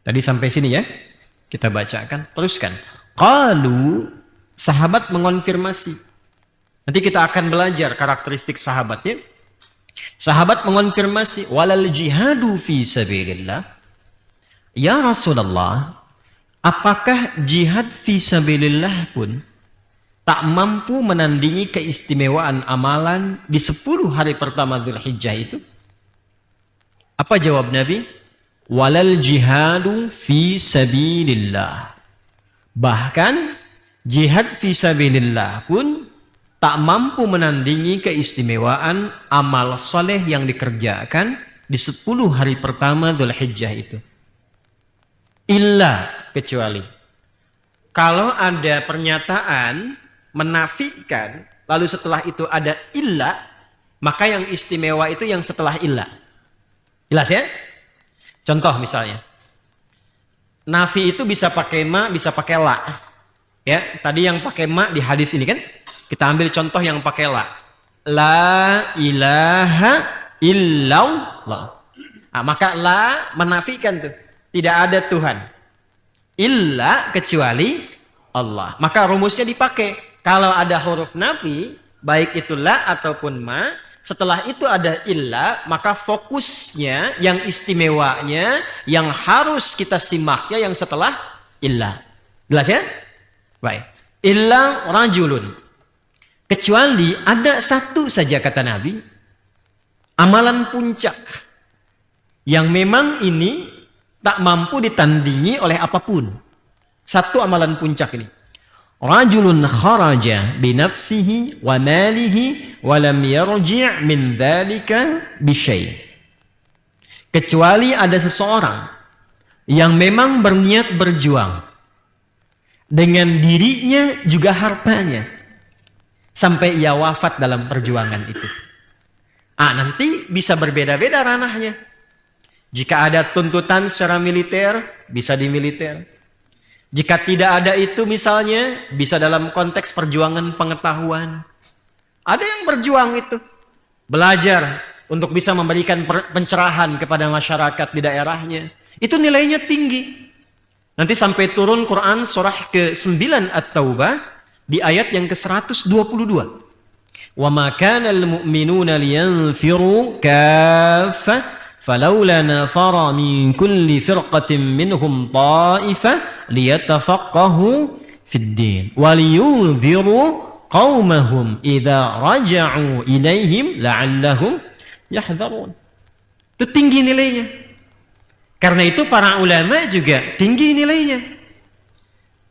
Tadi sampai sini ya, kita bacakan, teruskan. Qalu, sahabat mengonfirmasi. Nanti kita akan belajar karakteristik sahabat ya. Sahabat mengonfirmasi, walal jihadu fi sabilillah, ya Rasulullah, apakah jihad fi sabilillah pun tak mampu menandingi keistimewaan amalan di 10 hari pertama Dzulhijjah itu? Apa jawab Nabi? Walal jihadu fi sabilillah, bahkan jihad fi sabilillah pun tak mampu menandingi keistimewaan amal soleh yang dikerjakan di 10 hari pertama Dzulhijjah itu. Illa, kecuali. Kalau ada pernyataan menafikan, lalu setelah itu ada illa, maka yang istimewa itu yang setelah illa. Jelas ya? Contoh misalnya, nafi itu bisa pakai ma, bisa pakai la. Ya, tadi yang pakai ma di hadis ini kan, kita ambil contoh yang pakai la. La ilaha illallah. Nah, maka la menafikan tuh, tidak ada Tuhan. Illa, kecuali Allah. Maka rumusnya dipakai. Kalau ada huruf nafi, baik itu la ataupun ma, setelah itu ada illa, maka fokusnya, yang istimewanya, yang harus kita simaknya yang setelah illa. Jelas ya? Baik. Illa rajulun, kecuali ada satu saja, kata Nabi, amalan puncak yang memang ini tak mampu ditandingi oleh apapun. Satu amalan puncak ini. Rajulun kharaja binafsihi wa malihi wa lam yarji' min dzalika bisyai'. Kecuali ada seseorang yang memang berniat berjuang dengan dirinya juga hartanya sampai ia wafat dalam perjuangan itu. Nanti bisa berbeda-beda ranahnya. Jika ada tuntutan secara militer, bisa di militer. Jika tidak ada itu misalnya, bisa dalam konteks perjuangan pengetahuan. Ada yang berjuang itu, belajar untuk bisa memberikan pencerahan kepada masyarakat di daerahnya. Itu nilainya tinggi. Nanti sampai turun Quran surah ke-9 At-Taubah di ayat yang ke-122. Wa ma kana al-mu'minuna liyanfiru kaffah فلولا نفر من كل فرقة منهم طائفة ليتفقهوا في الدين ولينذروا قومهم إذا رجعوا إليهم لعلهم يحذرون. Itu tinggi nilainya. Karena itu para ulama juga tinggi nilainya.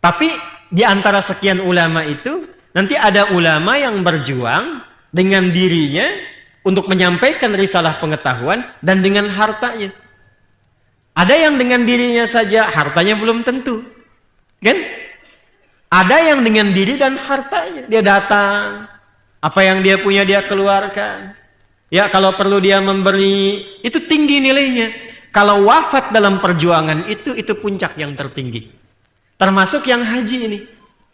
Tapi di antara sekian ulama itu nanti ada ulama yang berjuang dengan dirinya untuk menyampaikan risalah pengetahuan dan dengan hartanya. Ada yang dengan dirinya saja, hartanya belum tentu. Kan? Ada yang dengan diri dan hartanya. Dia datang, apa yang dia punya dia keluarkan. Ya, kalau perlu dia memberi, itu tinggi nilainya. Kalau wafat dalam perjuangan itu puncak yang tertinggi. Termasuk yang haji ini.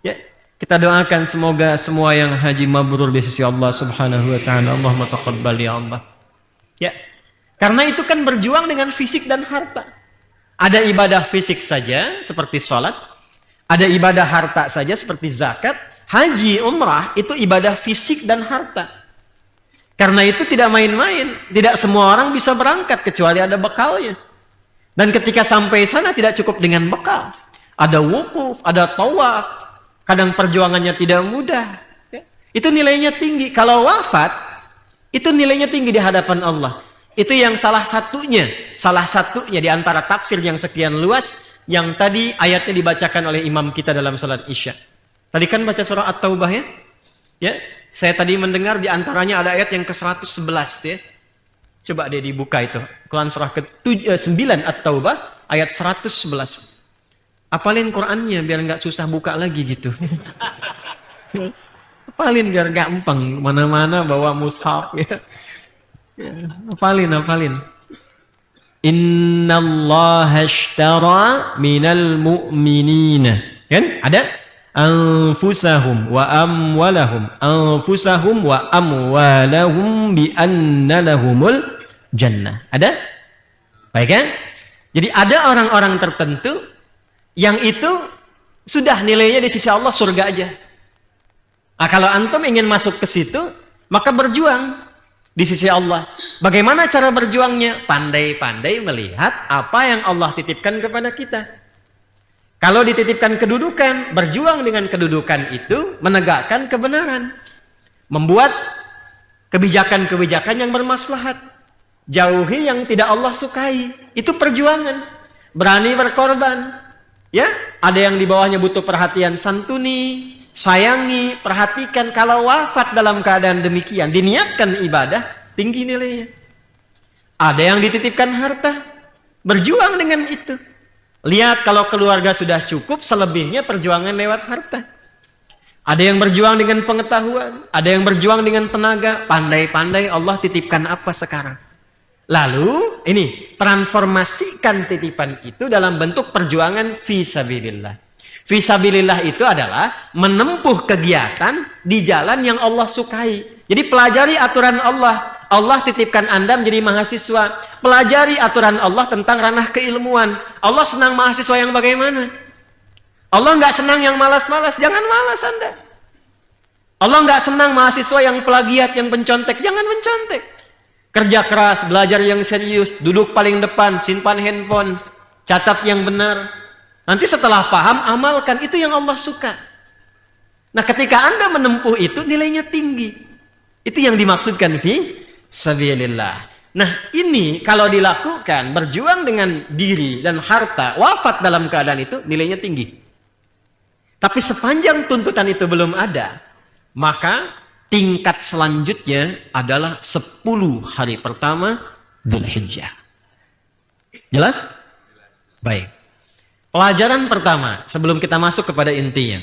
Ya. Kita doakan semoga semua yang haji mabrur di sisi Allah Subhanahu wa taala. Allahumma taqabbal ya Allah. Ya. Karena itu kan berjuang dengan fisik dan harta. Ada ibadah fisik saja seperti sholat, ada ibadah harta saja seperti zakat. Haji, umrah itu ibadah fisik dan harta. Karena itu tidak main-main. Tidak semua orang bisa berangkat kecuali ada bekalnya. Dan ketika sampai sana tidak cukup dengan bekal. Ada wukuf, ada tawaf. Kadang perjuangannya tidak mudah. Itu nilainya tinggi. Kalau wafat, itu nilainya tinggi di hadapan Allah. Itu yang salah satunya di antara tafsir yang sekian luas, yang tadi ayatnya dibacakan oleh imam kita dalam salat Isya. Tadi kan baca surah At-Taubah ya? Ya, saya tadi mendengar di antaranya ada ayat yang ke-111 ya. Coba deh dibuka itu. Quran surah ke-9 At-Taubah ayat 111. Apalin Qurannya biar nggak susah buka lagi gitu. Apalin biar gampang, mana-mana bawa mushaf ya. Apalin. Innallaha ashtara minal mu'minina. Kan? Ada anfusahum wa amwalahum bi anna lahumul jannah. Ada? Baik kan? Jadi ada orang-orang tertentu yang itu sudah nilainya di sisi Allah surga aja. Kalau antum ingin masuk ke situ, maka berjuang di sisi Allah. Bagaimana cara berjuangnya? Pandai-pandai melihat apa yang Allah titipkan kepada kita. Kalau dititipkan kedudukan, berjuang dengan kedudukan itu, menegakkan kebenaran. Membuat kebijakan-kebijakan yang bermaslahat. Jauhi yang tidak Allah sukai. Itu perjuangan. Berani berkorban. Ya, ada yang di bawahnya butuh perhatian, santuni, sayangi, perhatikan. Kalau wafat dalam keadaan demikian, diniatkan ibadah, tinggi nilainya. Ada yang dititipkan harta, berjuang dengan itu. Lihat kalau keluarga sudah cukup, selebihnya perjuangan lewat harta. Ada yang berjuang dengan pengetahuan, ada yang berjuang dengan tenaga. Pandai-pandai Allah titipkan apa sekarang. Lalu ini transformasikan titipan itu dalam bentuk perjuangan fisabilillah. Fisabilillah itu adalah menempuh kegiatan di jalan yang Allah sukai. Jadi pelajari aturan Allah. Allah titipkan Anda menjadi mahasiswa. Pelajari aturan Allah tentang ranah keilmuan. Allah senang mahasiswa yang bagaimana? Allah nggak senang yang malas-malas. Jangan malas Anda. Allah nggak senang mahasiswa yang plagiat, yang pencontek. Jangan mencontek. Kerja keras, belajar yang serius, duduk paling depan, simpan handphone, catat yang benar. Nanti setelah paham, amalkan. Itu yang Allah suka. Nah, ketika Anda menempuh itu, nilainya tinggi. Itu yang dimaksudkan fi sabilillah. Nah, ini kalau dilakukan, berjuang dengan diri dan harta, wafat dalam keadaan itu, nilainya tinggi. Tapi sepanjang tuntutan itu belum ada, maka tingkat selanjutnya adalah 10 hari pertama Dzulhijjah. Jelas? Baik. Pelajaran pertama sebelum kita masuk kepada intinya.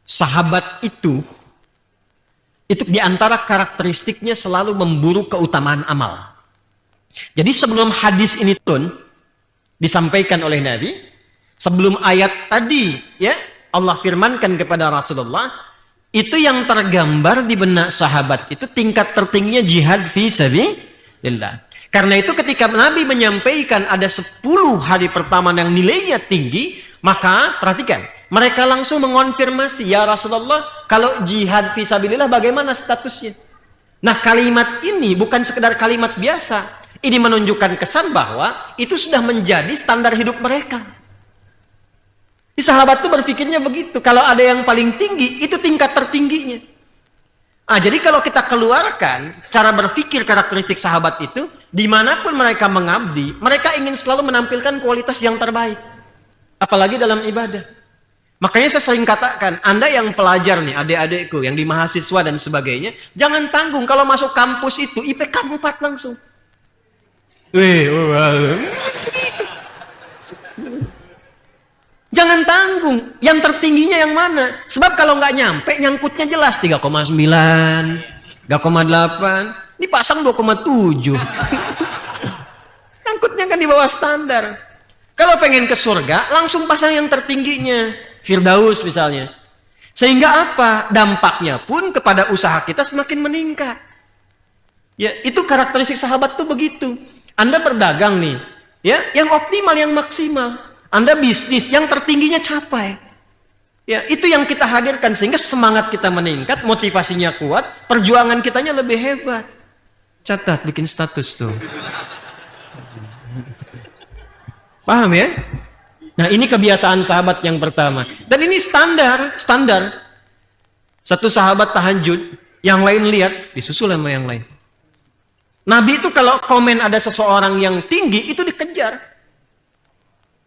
Sahabat itu Itu diantara karakteristiknya selalu memburu keutamaan amal. Jadi sebelum hadis ini turun, disampaikan oleh Nabi, sebelum ayat tadi ya Allah firmankan kepada Rasulullah, itu yang tergambar di benak sahabat itu tingkat tertingginya jihad fi sabilillah. Karena itu ketika Nabi menyampaikan ada 10 hari pertama yang nilainya tinggi, maka perhatikan, mereka langsung mengonfirmasi, ya Rasulullah, kalau jihad fi sabilillah bagaimana statusnya? Nah, kalimat ini bukan sekedar kalimat biasa. Ini menunjukkan kesan bahwa itu sudah menjadi standar hidup mereka. Di sahabat itu berpikirnya begitu. Kalau ada yang paling tinggi, itu tingkat tertingginya. Jadi kalau kita keluarkan cara berpikir karakteristik sahabat itu, dimanapun mereka mengabdi, mereka ingin selalu menampilkan kualitas yang terbaik. Apalagi dalam ibadah. Makanya saya sering katakan, Anda yang pelajar nih, adik-adikku, yang di mahasiswa dan sebagainya, jangan tanggung kalau masuk kampus itu, IPK 4 langsung. Jangan tanggung, yang tertingginya yang mana? Sebab kalau nggak nyampe, nyangkutnya jelas 3,9, 3,8, dipasang 2,7. Nyangkutnya kan di bawah standar. Kalau pengen ke surga, langsung pasang yang tertingginya, Firdaus misalnya. Sehingga apa? Dampaknya pun kepada usaha kita semakin meningkat. Ya, itu karakteristik sahabat tuh begitu. Anda berdagang nih, ya, yang optimal, yang maksimal. Anda bisnis, yang tertingginya capai. Ya, itu yang kita hadirkan sehingga semangat kita meningkat, motivasinya kuat, perjuangan kitanya lebih hebat. Catat, bikin status tuh. Paham ya? Nah, ini kebiasaan sahabat yang pertama. Dan ini standar. Satu sahabat tahajud, yang lain lihat, disusul sama yang lain. Nabi itu kalau komen ada seseorang yang tinggi, itu dikejar.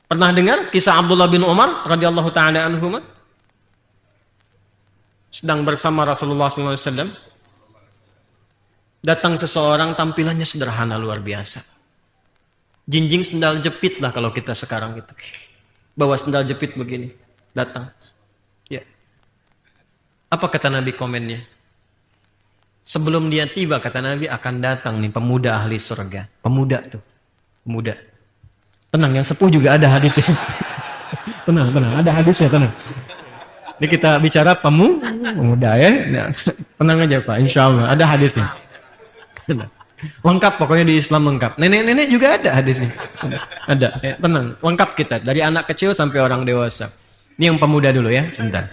Pernah dengar kisah Abdullah bin Umar radhiyallahu ta'ala anhuma? Sedang bersama Rasulullah SAW. Datang seseorang tampilannya sederhana luar biasa. Jinjing sendal jepit lah kalau kita sekarang gitu. Bawa sendal jepit begini. Datang. Ya. Apa kata Nabi komennya? Sebelum dia tiba, kata Nabi, akan datang nih pemuda ahli surga. Pemuda tuh. Pemuda. Tenang, yang sepuh juga ada hadisnya. tenang, ada hadisnya, tenang. Ini kita bicara pemuda ya. Tenang aja Pak, insya Allah. Ada hadisnya. Tenang. Lengkap, pokoknya di Islam lengkap. Nenek-nenek juga ada hadisnya. Ada, ya, tenang. Lengkap kita. Dari anak kecil sampai orang dewasa. Ini yang pemuda dulu ya, sebentar.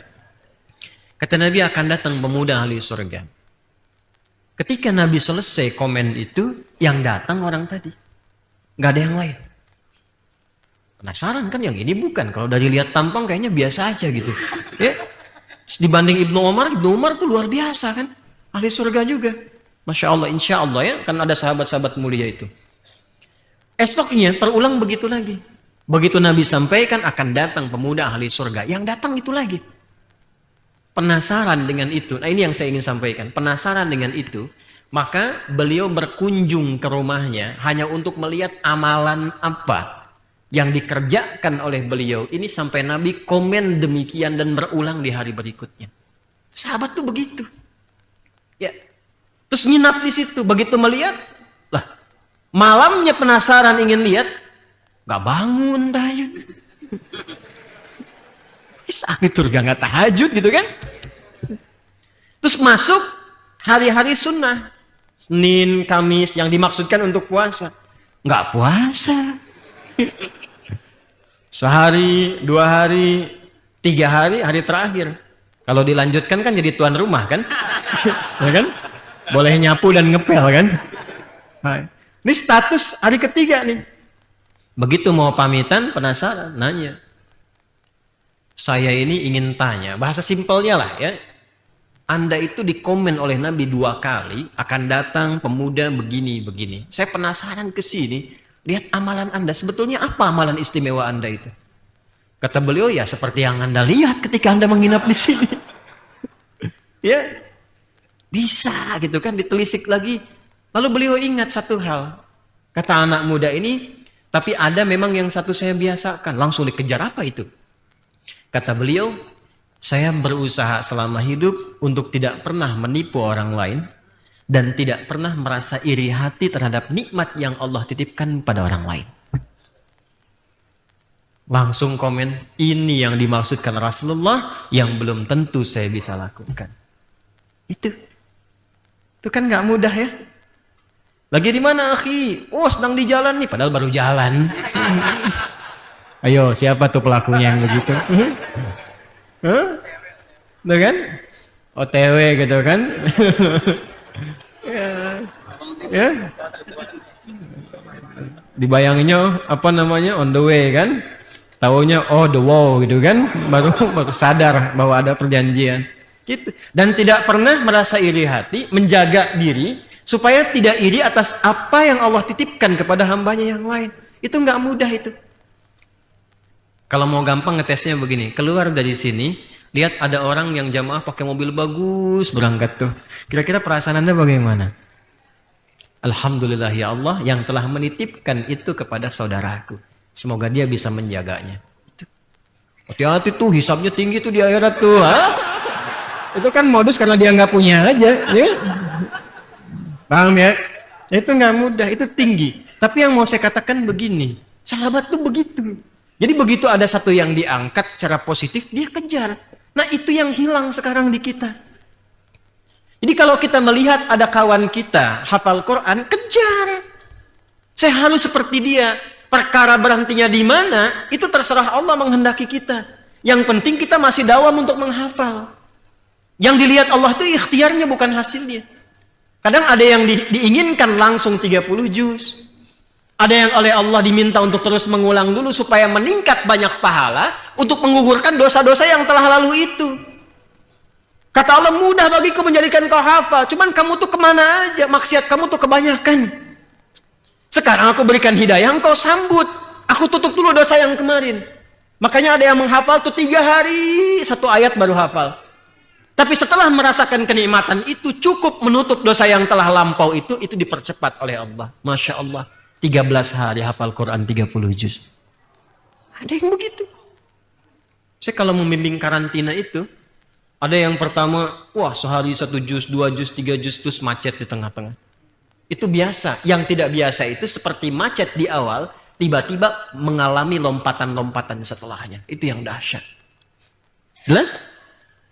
Kata Nabi akan datang pemuda ahli surga. Ketika Nabi selesai komen itu, yang datang orang tadi. Nggak ada yang lain. Penasaran kan, yang ini bukan. Kalau dari lihat tampang kayaknya biasa aja gitu. Ya. Dibanding Ibnu Umar tuh luar biasa kan. Ahli surga juga. Masya Allah, insya Allah ya. Kan ada sahabat-sahabat mulia itu. Esoknya terulang begitu lagi. Begitu Nabi sampaikan akan datang pemuda ahli surga. Yang datang itu lagi. Penasaran dengan itu. Nah ini yang saya ingin sampaikan. Penasaran dengan itu. Maka beliau berkunjung ke rumahnya hanya untuk melihat amalan apa yang dikerjakan oleh beliau. Ini sampai Nabi komen demikian dan berulang di hari berikutnya. Sahabat tuh begitu. Ya. Terus nginap di situ. Begitu melihat, lah malamnya penasaran ingin lihat, nggak bangun tahajud. Sakit surga nggak tahajud gitu kan? Terus masuk hari-hari sunnah. Senin, Kamis yang dimaksudkan untuk puasa. Nggak puasa. Sehari, 2 hari, 3 hari, hari terakhir. Kalau dilanjutkan kan jadi tuan rumah kan? Ya kan? Boleh nyapu dan ngepel kan? Nah, ini status hari ketiga nih. Begitu mau pamitan, penasaran, nanya. Saya ini ingin tanya, bahasa simpelnya lah ya. Anda itu dikomen oleh Nabi 2 kali, akan datang pemuda begini-begini. Saya penasaran ke sini, lihat amalan Anda. Sebetulnya apa amalan istimewa Anda itu? Kata beliau, ya seperti yang Anda lihat ketika Anda menginap di sini. Ya, bisa gitu kan, ditelisik lagi. Lalu beliau ingat satu hal. Kata anak muda ini, tapi ada memang yang satu saya biasakan. Langsung dikejar, apa itu? Kata beliau, Saya berusaha selama hidup untuk tidak pernah menipu orang lain dan tidak pernah merasa iri hati terhadap nikmat yang Allah titipkan pada orang lain. Langsung komen, ini yang dimaksudkan Rasulullah yang belum tentu saya bisa lakukan. Itu kan nggak mudah ya. Lagi di mana akhi? Oh, sedang di jalan nih, padahal baru jalan. Ayo, siapa tuh pelakunya yang begitu? Hah? Tuh kan? OTW gitu kan? Ya. Dibayanginnya apa namanya? On the way kan? Taunya oh the wow gitu kan? Baru sadar bahwa ada perjanjian. Gitu. Dan tidak pernah merasa iri hati, menjaga diri supaya tidak iri atas apa yang Allah titipkan kepada hambanya yang lain. Itu nggak mudah itu. Kalau mau gampang ngetesnya begini, keluar dari sini, lihat ada orang yang jamaah pakai mobil bagus berangkat tuh. Kira-kira perasaan Anda bagaimana? Alhamdulillah ya Allah yang telah menitipkan itu kepada saudaraku. Semoga dia bisa menjaganya. Hati-hati tuh, hisabnya tinggi tuh di akhirat tuh. Itu kan modus karena dia nggak punya aja. Ya? Paham ya? Itu nggak mudah, itu tinggi. Tapi yang mau saya katakan begini, sahabat tuh begitu. Jadi begitu ada satu yang diangkat secara positif, dia kejar. Nah itu yang hilang sekarang di kita. Jadi kalau kita melihat ada kawan kita hafal Quran, kejar. Saya harus seperti dia. Perkara berhentinya di mana, itu terserah Allah menghendaki kita. Yang penting kita masih dawam untuk menghafal. Yang dilihat Allah itu ikhtiarnya bukan hasilnya. Kadang ada yang diinginkan langsung 30 juz. Ada yang oleh Allah diminta untuk terus mengulang dulu supaya meningkat banyak pahala untuk menggugurkan dosa-dosa yang telah lalu itu. Kata Allah, mudah bagiku menjadikan kau hafal. Cuman kamu tuh kemana aja, maksiat kamu tuh kebanyakan. Sekarang aku berikan hidayah, engkau sambut. Aku tutup dulu dosa yang kemarin. Makanya ada yang menghafal tuh 3 hari, 1 ayat baru hafal. Tapi setelah merasakan kenikmatan itu, cukup menutup dosa yang telah lampau itu dipercepat oleh Allah. Masya Allah. 13 hari hafal Quran 30 juz. Ada yang begitu. Saya kalau membimbing karantina itu, ada yang pertama, wah sehari 1 juz, 2 juz, 3 juz, terus macet di tengah-tengah. Itu biasa. Yang tidak biasa itu seperti macet di awal, tiba-tiba mengalami lompatan-lompatan setelahnya. Itu yang dahsyat. Jelas?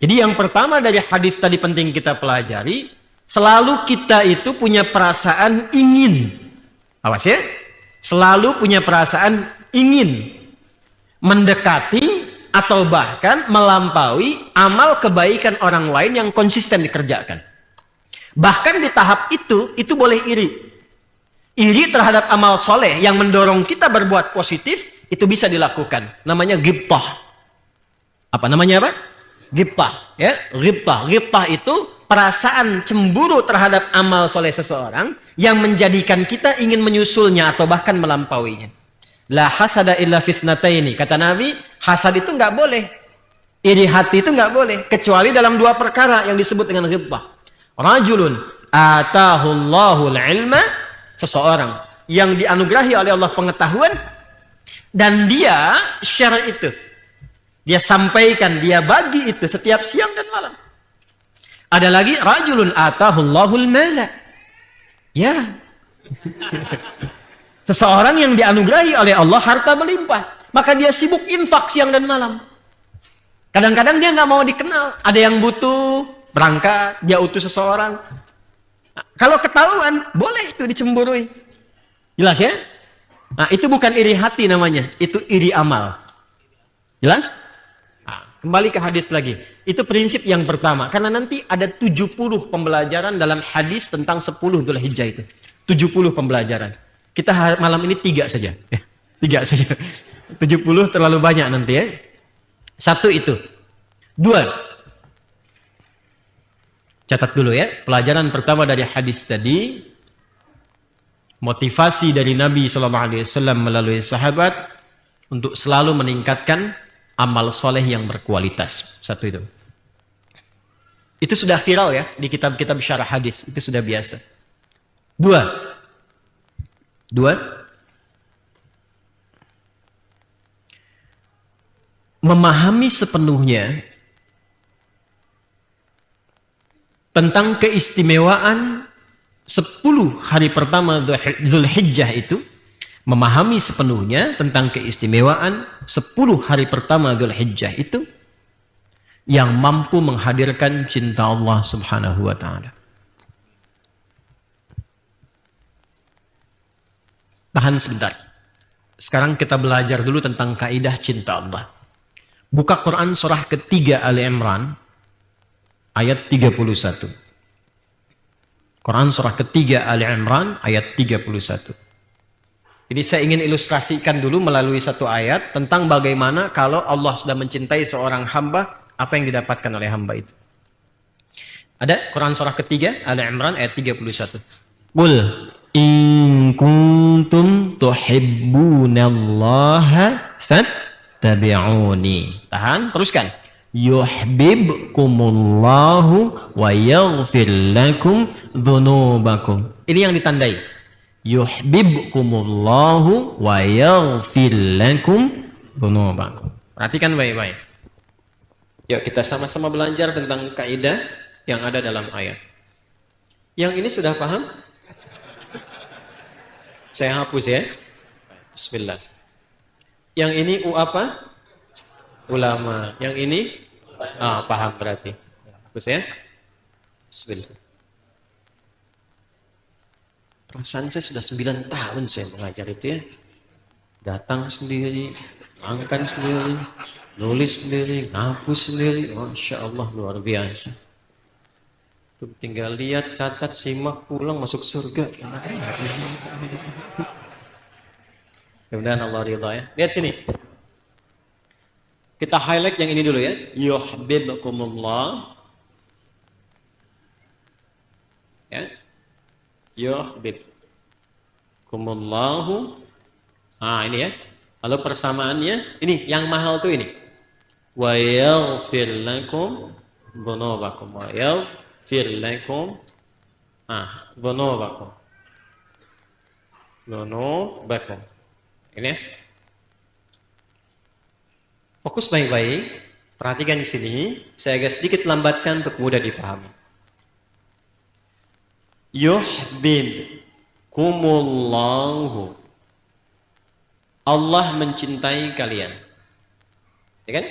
Jadi yang pertama dari hadis tadi penting kita pelajari, selalu kita itu punya perasaan ingin. Awas ya, selalu punya perasaan ingin mendekati atau bahkan melampaui amal kebaikan orang lain yang konsisten dikerjakan. Bahkan di tahap itu boleh iri. Iri terhadap amal soleh yang mendorong kita berbuat positif, itu bisa dilakukan. Namanya ghibtah. Apa namanya apa? Ghibtah. Ya? Ghibtah. Ghibtah itu perasaan cemburu terhadap amal soleh seseorang yang menjadikan kita ingin menyusulnya atau bahkan melampauinya. La hasada illa fitnataini. Kata Nabi, hasad itu nggak boleh. Iri hati itu nggak boleh. Kecuali dalam 2 perkara yang disebut dengan ghibtah. Rajulun atahullahul ilma, seseorang yang dianugerahi oleh Allah pengetahuan dan dia share itu, dia sampaikan, dia bagi itu setiap siang dan malam. Ada lagi rajulun atahullahul mala, ya seseorang yang dianugerahi oleh Allah harta berlimpah, maka dia sibuk infak siang dan malam. Kadang-kadang dia nggak mau dikenal, ada yang butuh, berangkat, dia utus seseorang. Nah, kalau ketahuan, boleh itu dicemburui. Jelas ya? Nah, itu bukan iri hati namanya, itu iri amal. Jelas? Nah, kembali ke hadis lagi. Itu prinsip yang pertama, karena nanti ada 70 pembelajaran dalam hadis tentang 10 Dzulhijjah itu. 70 pembelajaran. Kita malam ini 3 saja. 3 saja. 70 terlalu banyak nanti ya. 1 itu. 2. Catat dulu ya, pelajaran pertama dari hadis tadi, motivasi dari Nabi SAW melalui sahabat untuk selalu meningkatkan amal soleh yang berkualitas. 1 itu. Itu sudah viral ya di kitab-kitab syarah hadis, itu sudah biasa. 2. Memahami sepenuhnya tentang keistimewaan 10 hari pertama Dzulhijjah itu, memahami sepenuhnya tentang keistimewaan 10 hari pertama Dzulhijjah itu yang mampu menghadirkan cinta Allah Subhanahu wa taala. Tahan sebentar. Sekarang kita belajar dulu tentang kaidah cinta Allah. Buka Quran surah ketiga Ali Imran ayat 31. Quran surah ketiga Ali Imran ayat 31. Jadi saya ingin ilustrasikan dulu melalui satu ayat tentang bagaimana kalau Allah sudah mencintai seorang hamba, apa yang didapatkan oleh hamba itu. Ada Quran surah ketiga Ali Imran ayat 31. Qul in kuntum tuhibbunallaha fattabi'uni. Tahan, teruskan. Yuhibbukumullahu wa yaghfir lakum dzunubakum. Ini yang ditandai. Yuhibbukumullahu wa yaghfir lakum dzunubakum. Perhatikan baik-baik. Yuk kita sama-sama belajar tentang kaidah yang ada dalam ayat. Yang ini sudah paham? Saya hapus ya. Bismillah. Yang ini apa? Ulama. Yang ini paham berarti. Hapus ya. Bismillah. Perasaan saya sudah 9 tahun saya mengajar itu ya. Datang sendiri, angkat sendiri, nulis sendiri, ngapus sendiri. Masya Allah, luar biasa. Tinggal lihat, catat, simak, pulang, masuk surga. Mudah-mudahan Allah ridha ya. Lihat sini. Kita highlight yang ini dulu ya. Yuhibbukumullah. Ya. Yuhibbukumullahu. Ini ya. Lalu persamaannya, ini yang mahal tuh ini. Wa yaghfir lakum dzunubakum. Wa yaghfir lakum dzunubakum. Dzunubakum. Ini ya. Fokus baik-baik. Perhatikan di sini. Saya agak sedikit lambatkan untuk mudah dipahami. Yuhibbukumullahu. Allah mencintai kalian. Ya kan?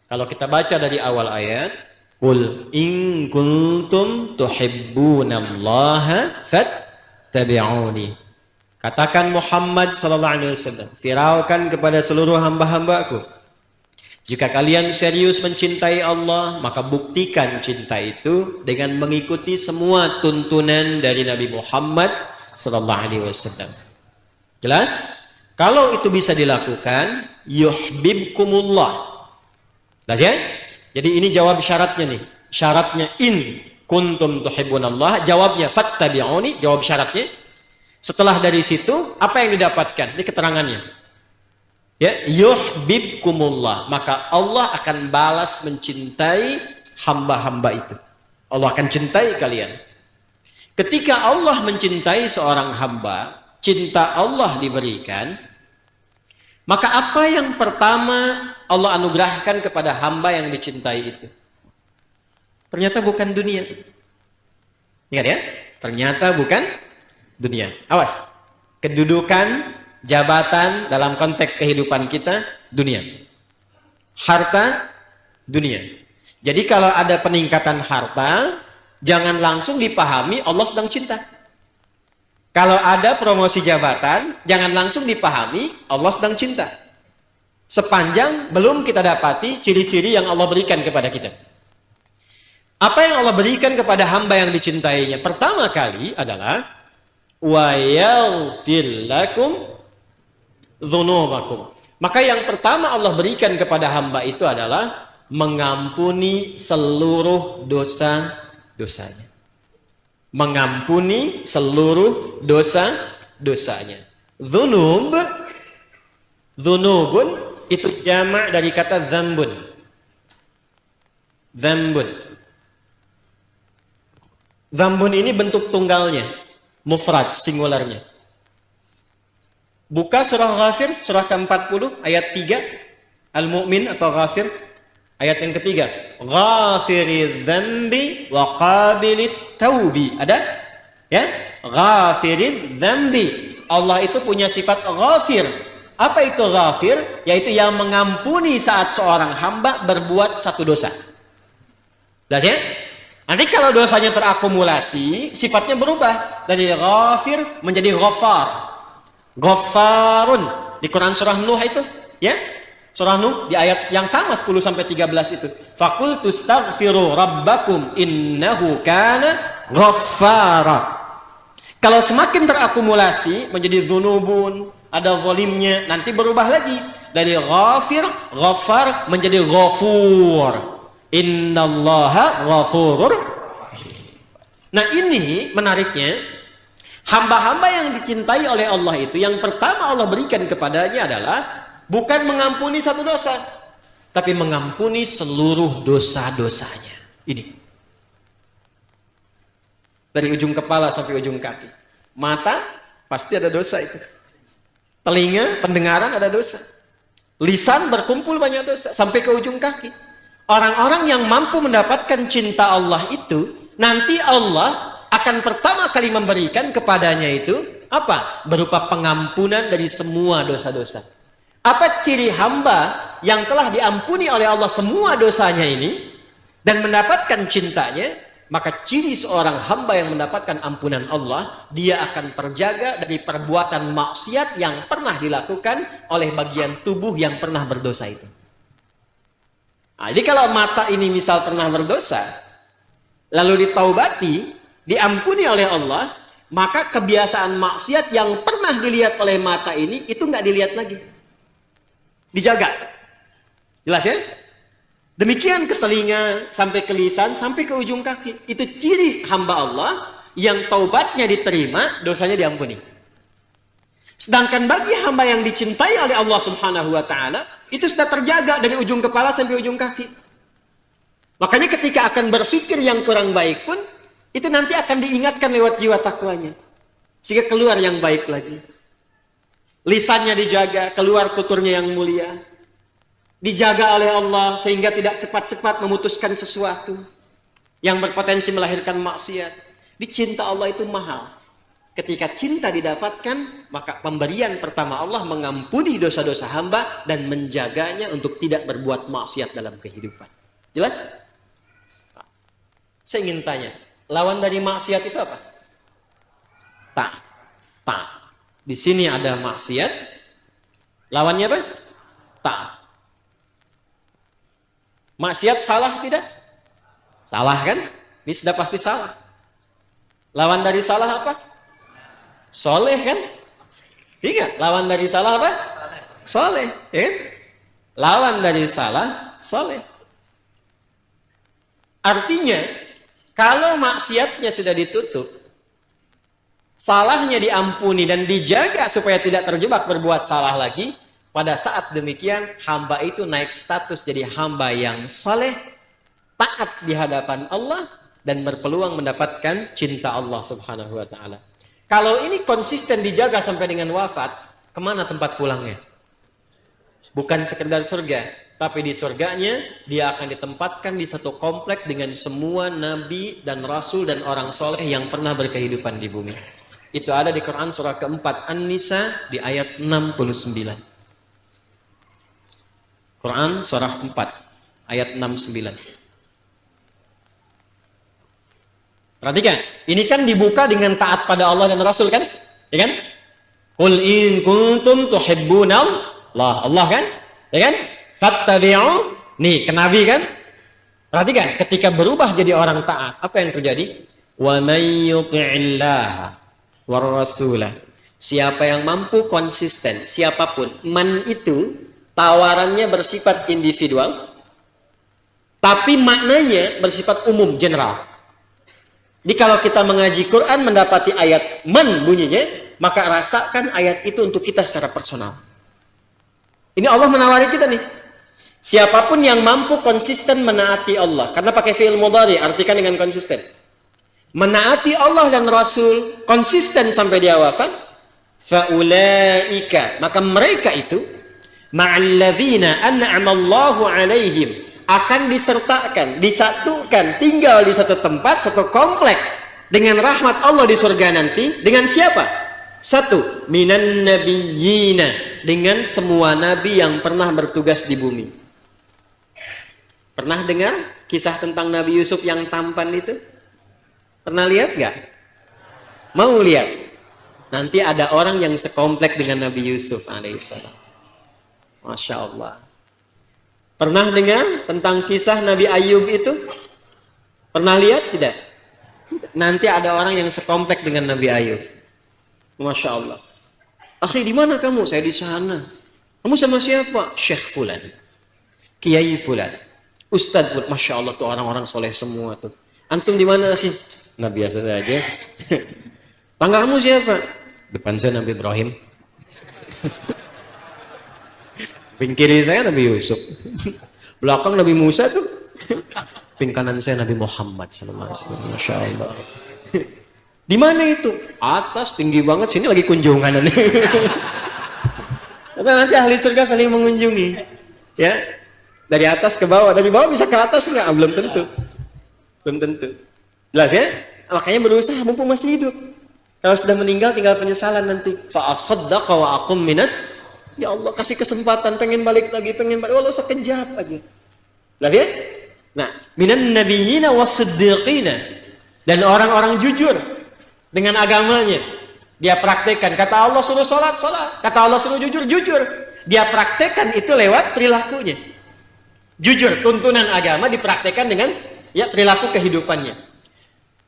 Kalau kita baca dari awal ayat, qul in kuntum tuhibbunallaha fattabi'uni. Katakan Muhammad sallallahu alaihi wasallam, firaukan kepada seluruh hamba-hambaku, jika kalian serius mencintai Allah, maka buktikan cinta itu dengan mengikuti semua tuntunan dari Nabi Muhammad sallallahu alaihi wasallam. Jelas? Kalau itu bisa dilakukan, yuhibbukumullah. Jelas ya? Jadi ini jawab syaratnya nih. Syaratnya in kuntum tuhibbunallah, jawabnya fattabi'uni, jawab syaratnya. Setelah dari situ, apa yang didapatkan? Ini keterangannya. Ya, yuhibbukumullah, maka Allah akan balas mencintai hamba-hamba itu. Allah akan cintai kalian. Ketika Allah mencintai seorang hamba, cinta Allah diberikan, maka apa yang pertama Allah anugerahkan kepada hamba yang dicintai itu? Ternyata bukan dunia. Ingat ya? Ternyata bukan dunia. Awas. Kedudukan, jabatan dalam konteks kehidupan kita, dunia. Harta, dunia. Jadi kalau ada peningkatan harta, jangan langsung dipahami Allah sedang cinta. Kalau ada promosi jabatan, jangan langsung dipahami Allah sedang cinta. Sepanjang belum kita dapati ciri-ciri yang Allah berikan kepada kita. Apa yang Allah berikan kepada hamba yang dicintainya? Pertama kali adalah wa yaghfir lakum dzunubakum. Maka yang pertama Allah berikan kepada hamba itu adalah mengampuni seluruh dosa-dosanya. Mengampuni seluruh dosa-dosanya. Dzunubun itu jamak dari kata dzambun. Dzambun ini bentuk tunggalnya, mufrad, singularnya. Buka surah Ghafir, surah ke-40 ayat 3, Al-Mu'min atau Ghafir. Ayat yang ketiga, ghafiridz dzambi wa qabilit taubi. Ada? Ya? Ghafiridz dzambi. Allah itu punya sifat ghafir. Apa itu ghafir? Yaitu yang mengampuni saat seorang hamba berbuat satu dosa. Jelas ya? Nanti kalau dosanya terakumulasi, sifatnya berubah dari ghafir menjadi ghaffar. Ghaffarun di Quran surah Nuh itu, ya? Surah Nuh di ayat yang sama 10 sampai 13 itu. Faqultu astaghfiru rabbakum innahu kana ghaffara. Kalau semakin terakumulasi menjadi dzunubun, ada zalimnya, nanti berubah lagi dari ghafir, ghaffar menjadi ghafur. Innallaha ghafurur. Nah, ini menariknya, hamba-hamba yang dicintai oleh Allah itu yang pertama Allah berikan kepadanya adalah bukan mengampuni satu dosa, tapi mengampuni seluruh dosa-dosanya. Ini dari ujung kepala sampai ujung kaki. Mata pasti ada dosa itu. Telinga, pendengaran ada dosa. Lisan berkumpul banyak dosa sampai ke ujung kaki. Orang-orang yang mampu mendapatkan cinta Allah itu, nanti Allah akan pertama kali memberikan kepadanya itu apa? Berupa pengampunan dari semua dosa-dosa. Apa ciri hamba yang telah diampuni oleh Allah semua dosanya ini dan mendapatkan cintanya? Maka ciri seorang hamba yang mendapatkan ampunan Allah, dia akan terjaga dari perbuatan maksiat yang pernah dilakukan oleh bagian tubuh yang pernah berdosa itu. Nah, jadi kalau mata ini misal pernah berdosa, lalu ditaubati, diampuni oleh Allah, maka kebiasaan maksiat yang pernah dilihat oleh mata ini, itu nggak dilihat lagi. Dijaga. Jelas ya? Demikian ke telinga, sampai ke lisan, sampai ke ujung kaki. Itu ciri hamba Allah yang taubatnya diterima, dosanya diampuni. Sedangkan bagi hamba yang dicintai oleh Allah Subhanahu wa Ta'ala, itu sudah terjaga dari ujung kepala sampai ujung kaki. Makanya ketika akan berpikir yang kurang baik pun, itu nanti akan diingatkan lewat jiwa takwanya, sehingga keluar yang baik lagi. Lisannya dijaga, keluar tuturnya yang mulia. Dijaga oleh Allah sehingga tidak cepat-cepat memutuskan sesuatu yang berpotensi melahirkan maksiat. Dicinta Allah itu mahal. Ketika cinta didapatkan, maka pemberian pertama Allah mengampuni dosa-dosa hamba dan menjaganya untuk tidak berbuat maksiat dalam kehidupan. Jelas? Saya ingin tanya, lawan dari maksiat itu apa? Taat. Taat. Di sini ada maksiat, lawannya apa? Taat. Maksiat salah tidak? Salah kan? Ini sudah pasti salah. Lawan dari salah apa? Soleh kan? Ingat, lawan dari salah apa? Soleh. Ya? Lawan dari salah, soleh. Artinya, kalau maksiatnya sudah ditutup, salahnya diampuni dan dijaga supaya tidak terjebak berbuat salah lagi, pada saat demikian, hamba itu naik status jadi hamba yang saleh, taat di hadapan Allah, dan berpeluang mendapatkan cinta Allah Subhanahu wa Ta'ala. Kalau ini konsisten dijaga sampai dengan wafat, kemana tempat pulangnya? Bukan sekedar surga, tapi di surganya dia akan ditempatkan di satu komplek dengan semua nabi dan rasul dan orang soleh yang pernah berkehidupan di bumi. Itu ada di Quran surah keempat An-Nisa di ayat 69. Quran surah 4 ayat 69. Perhatikan, ini kan dibuka dengan taat pada Allah dan Rasul kan? Ya kan? Qul in kuntum tuhibbunallah. Allah kan? Ya kan? Fattabi'u. Nih, ke Nabi kan? Perhatikan, ketika berubah jadi orang taat, apa yang terjadi? Wa may yuti'illah war rasulah. Siapa yang mampu konsisten, siapapun, man itu tawarannya bersifat individual, tapi maknanya bersifat umum, general. Jadi kalau kita mengaji Quran mendapati ayat man bunyinya, maka rasakan ayat itu untuk kita secara personal. Ini Allah menawari kita nih. Siapapun yang mampu konsisten menaati Allah, karena pakai fi'il mudhari, artikan dengan konsisten. Menaati Allah dan Rasul, konsisten sampai dia wafat, faulaika, maka mereka itu ma'alladzina an'amallahu alaihim, akan disertakan, disatukan, tinggal di satu tempat, satu komplek dengan rahmat Allah di surga nanti. Dengan siapa? Satu, minan nabiyyina, dengan semua nabi yang pernah bertugas di bumi. Pernah dengar kisah tentang Nabi Yusuf yang tampan itu? Pernah lihat nggak? Mau lihat? Nanti ada orang yang sekomplek dengan Nabi Yusuf alaihissalam. Masya Allah. Pernah dengar tentang kisah Nabi Ayub itu? Pernah lihat tidak? Nanti ada orang yang sekomplek dengan Nabi Ayub. Masya Allah. Akhi, di mana kamu? Saya di sana. Kamu sama siapa? Syekh Fulan, Kiai Fulan, Ustadz Fulan. Masya Allah, tuh orang-orang soleh semua tuh. Antum di mana, akhi? Nah, biasa saja. Tanggamu siapa? Depan saya Nabi Ibrahim. Ping kiri saya Nabi Yusuf. Belakang Nabi Musa tuh. Ping kanan saya Nabi Muhammad sallallahu alaihi wasallam. Masya Allah. Di mana itu? Atas, tinggi banget. Sini lagi kunjungan. Karena nanti ahli surga saling mengunjungi. Ya. Dari atas ke bawah. Dari bawah bisa ke atas enggak? Belum tentu. Belum tentu. Jelas ya? Makanya berusaha mumpung masih hidup. Kalau sudah meninggal tinggal penyesalan nanti. Fa asaddaqa wa aqum minas. Ya Allah, kasih kesempatan, pengen balik lagi, pengen balik, walau sekejap aja. Lihat? Nah, minan nabiyyina was-siddiqina, dan orang-orang jujur dengan agamanya. Dia praktekkan, kata Allah suruh salat, salat. Kata Allah suruh jujur, jujur. Dia praktekkan itu lewat perilakunya. Jujur, tuntunan agama dipraktekkan dengan ya perilaku kehidupannya.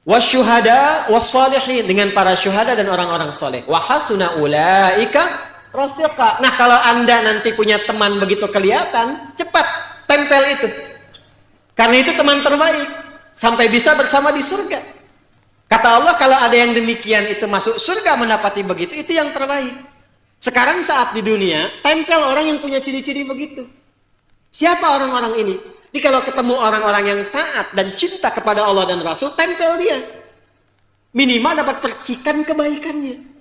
Wasyuhada was-salihin, dengan para syuhada dan orang-orang soleh. Wa hasuna ulaika rafiqa. Nah, kalau Anda nanti punya teman begitu kelihatan, cepat tempel itu. Karena itu teman terbaik sampai bisa bersama di surga. Kata Allah, kalau ada yang demikian itu masuk surga mendapati begitu, itu yang terbaik. Sekarang saat di dunia, tempel orang yang punya ciri-ciri begitu. Siapa orang-orang ini? Jadi kalau ketemu orang-orang yang taat dan cinta kepada Allah dan Rasul, tempel dia. Minimal dapat percikan kebaikannya.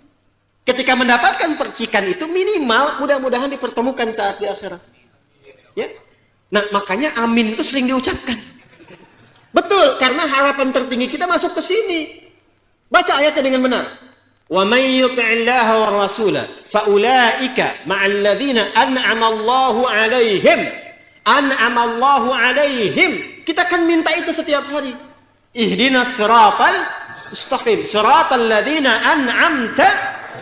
Ketika mendapatkan percikan itu minimal mudah-mudahan dipertemukan saat di akhirat. Ya. Nah, makanya amin itu sering diucapkan. Betul, karena harapan tertinggi kita masuk ke sini. Baca ayatnya dengan benar. Wa may yuti'illaha war rasula fa ulaika ma'al ladzina an'ama Allahu 'alaihim. An'ama Allahu 'alaihim. Kita kan minta itu setiap hari. Ihdinas siratal mustaqim. Siratal ladzina an'amta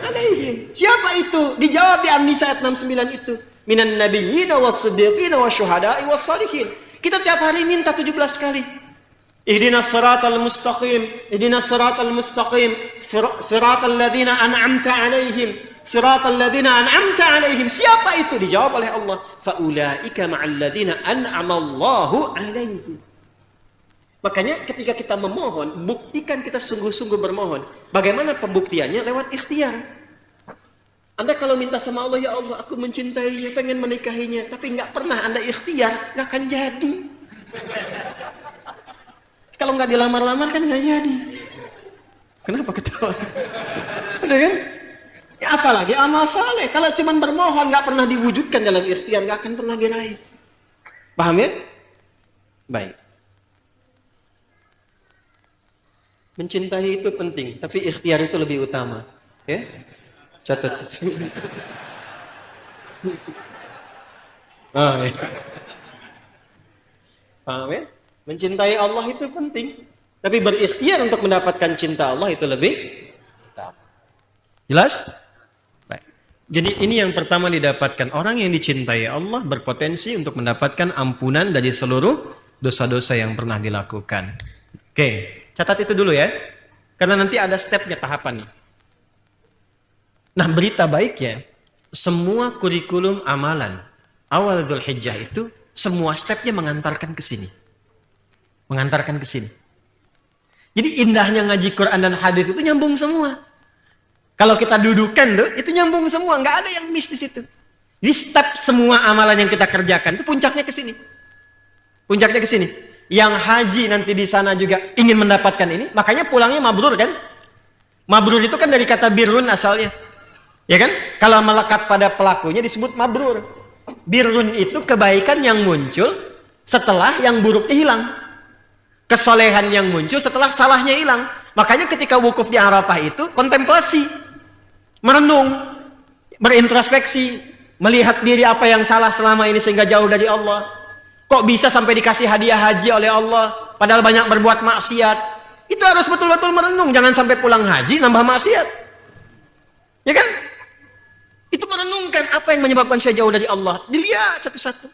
alaihim. Siapa itu? Dijawab di An-Nisa ayat 69 itu. Minan nabiyyina was-siddiqina wasyuhada'i was-salihin. Kita tiap hari minta 17 kali. Ihdinas siratal mustaqim, ihdinas siratal mustaqim, siratal ladzina an'amta alaihim, siratal ladzina an'amta alaihim. Siapa itu? Dijawab oleh Allah. Fa ulaika ma'al ladzina an'ama Allahu alaihim. Makanya ketika kita memohon, buktikan kita sungguh-sungguh bermohon. Bagaimana pembuktiannya? Lewat ikhtiar. Anda kalau minta sama Allah, ya Allah, aku mencintainya, pengen menikahinya, tapi nggak pernah Anda ikhtiar, nggak akan jadi. Kalau nggak dilamar-lamar kan nggak jadi. Kenapa ketawa? Udah kan? Ya apalagi amal saleh. Kalau cuma bermohon nggak pernah diwujudkan dalam ikhtiar, nggak akan pernah diraih. Paham ya? Baik. Mencintai itu penting, tapi ikhtiar itu lebih utama. Ya? Catat itu. Oh, ya. Paham ya? Mencintai Allah itu penting, tapi berikhtiar untuk mendapatkan cinta Allah itu lebih utama. Jelas? Baik. Jadi ini yang pertama didapatkan. Orang yang dicintai Allah berpotensi untuk mendapatkan ampunan dari seluruh dosa-dosa yang pernah dilakukan. Oke. Catat itu dulu ya, karena nanti ada stepnya, tahapannya. Nah, berita baiknya, semua kurikulum amalan awal Dzulhijjah itu, semua stepnya mengantarkan ke sini. Mengantarkan ke sini. Jadi indahnya ngaji Quran dan hadis itu nyambung semua. Kalau kita dudukan tuh, itu nyambung semua, nggak ada yang miss di situ. Di step semua amalan yang kita kerjakan itu puncaknya ke sini. Puncaknya ke sini. Yang haji nanti di sana juga ingin mendapatkan ini, makanya pulangnya mabrur kan? Mabrur itu kan dari kata birrun asalnya. Ya kan? Kalau melekat pada pelakunya disebut mabrur. Birrun itu kebaikan yang muncul setelah yang buruknya hilang. Kesolehan yang muncul setelah salahnya hilang. Makanya ketika wukuf di Arafah itu kontemplasi, merenung, berintrospeksi, melihat diri apa yang salah selama ini sehingga jauh dari Allah. Kok bisa sampai dikasih hadiah haji oleh Allah padahal banyak berbuat maksiat? Itu harus betul-betul merenung, jangan sampai pulang haji nambah maksiat. Ya kan? Itu merenungkan apa yang menyebabkan saya jauh dari Allah. Dilihat satu-satu.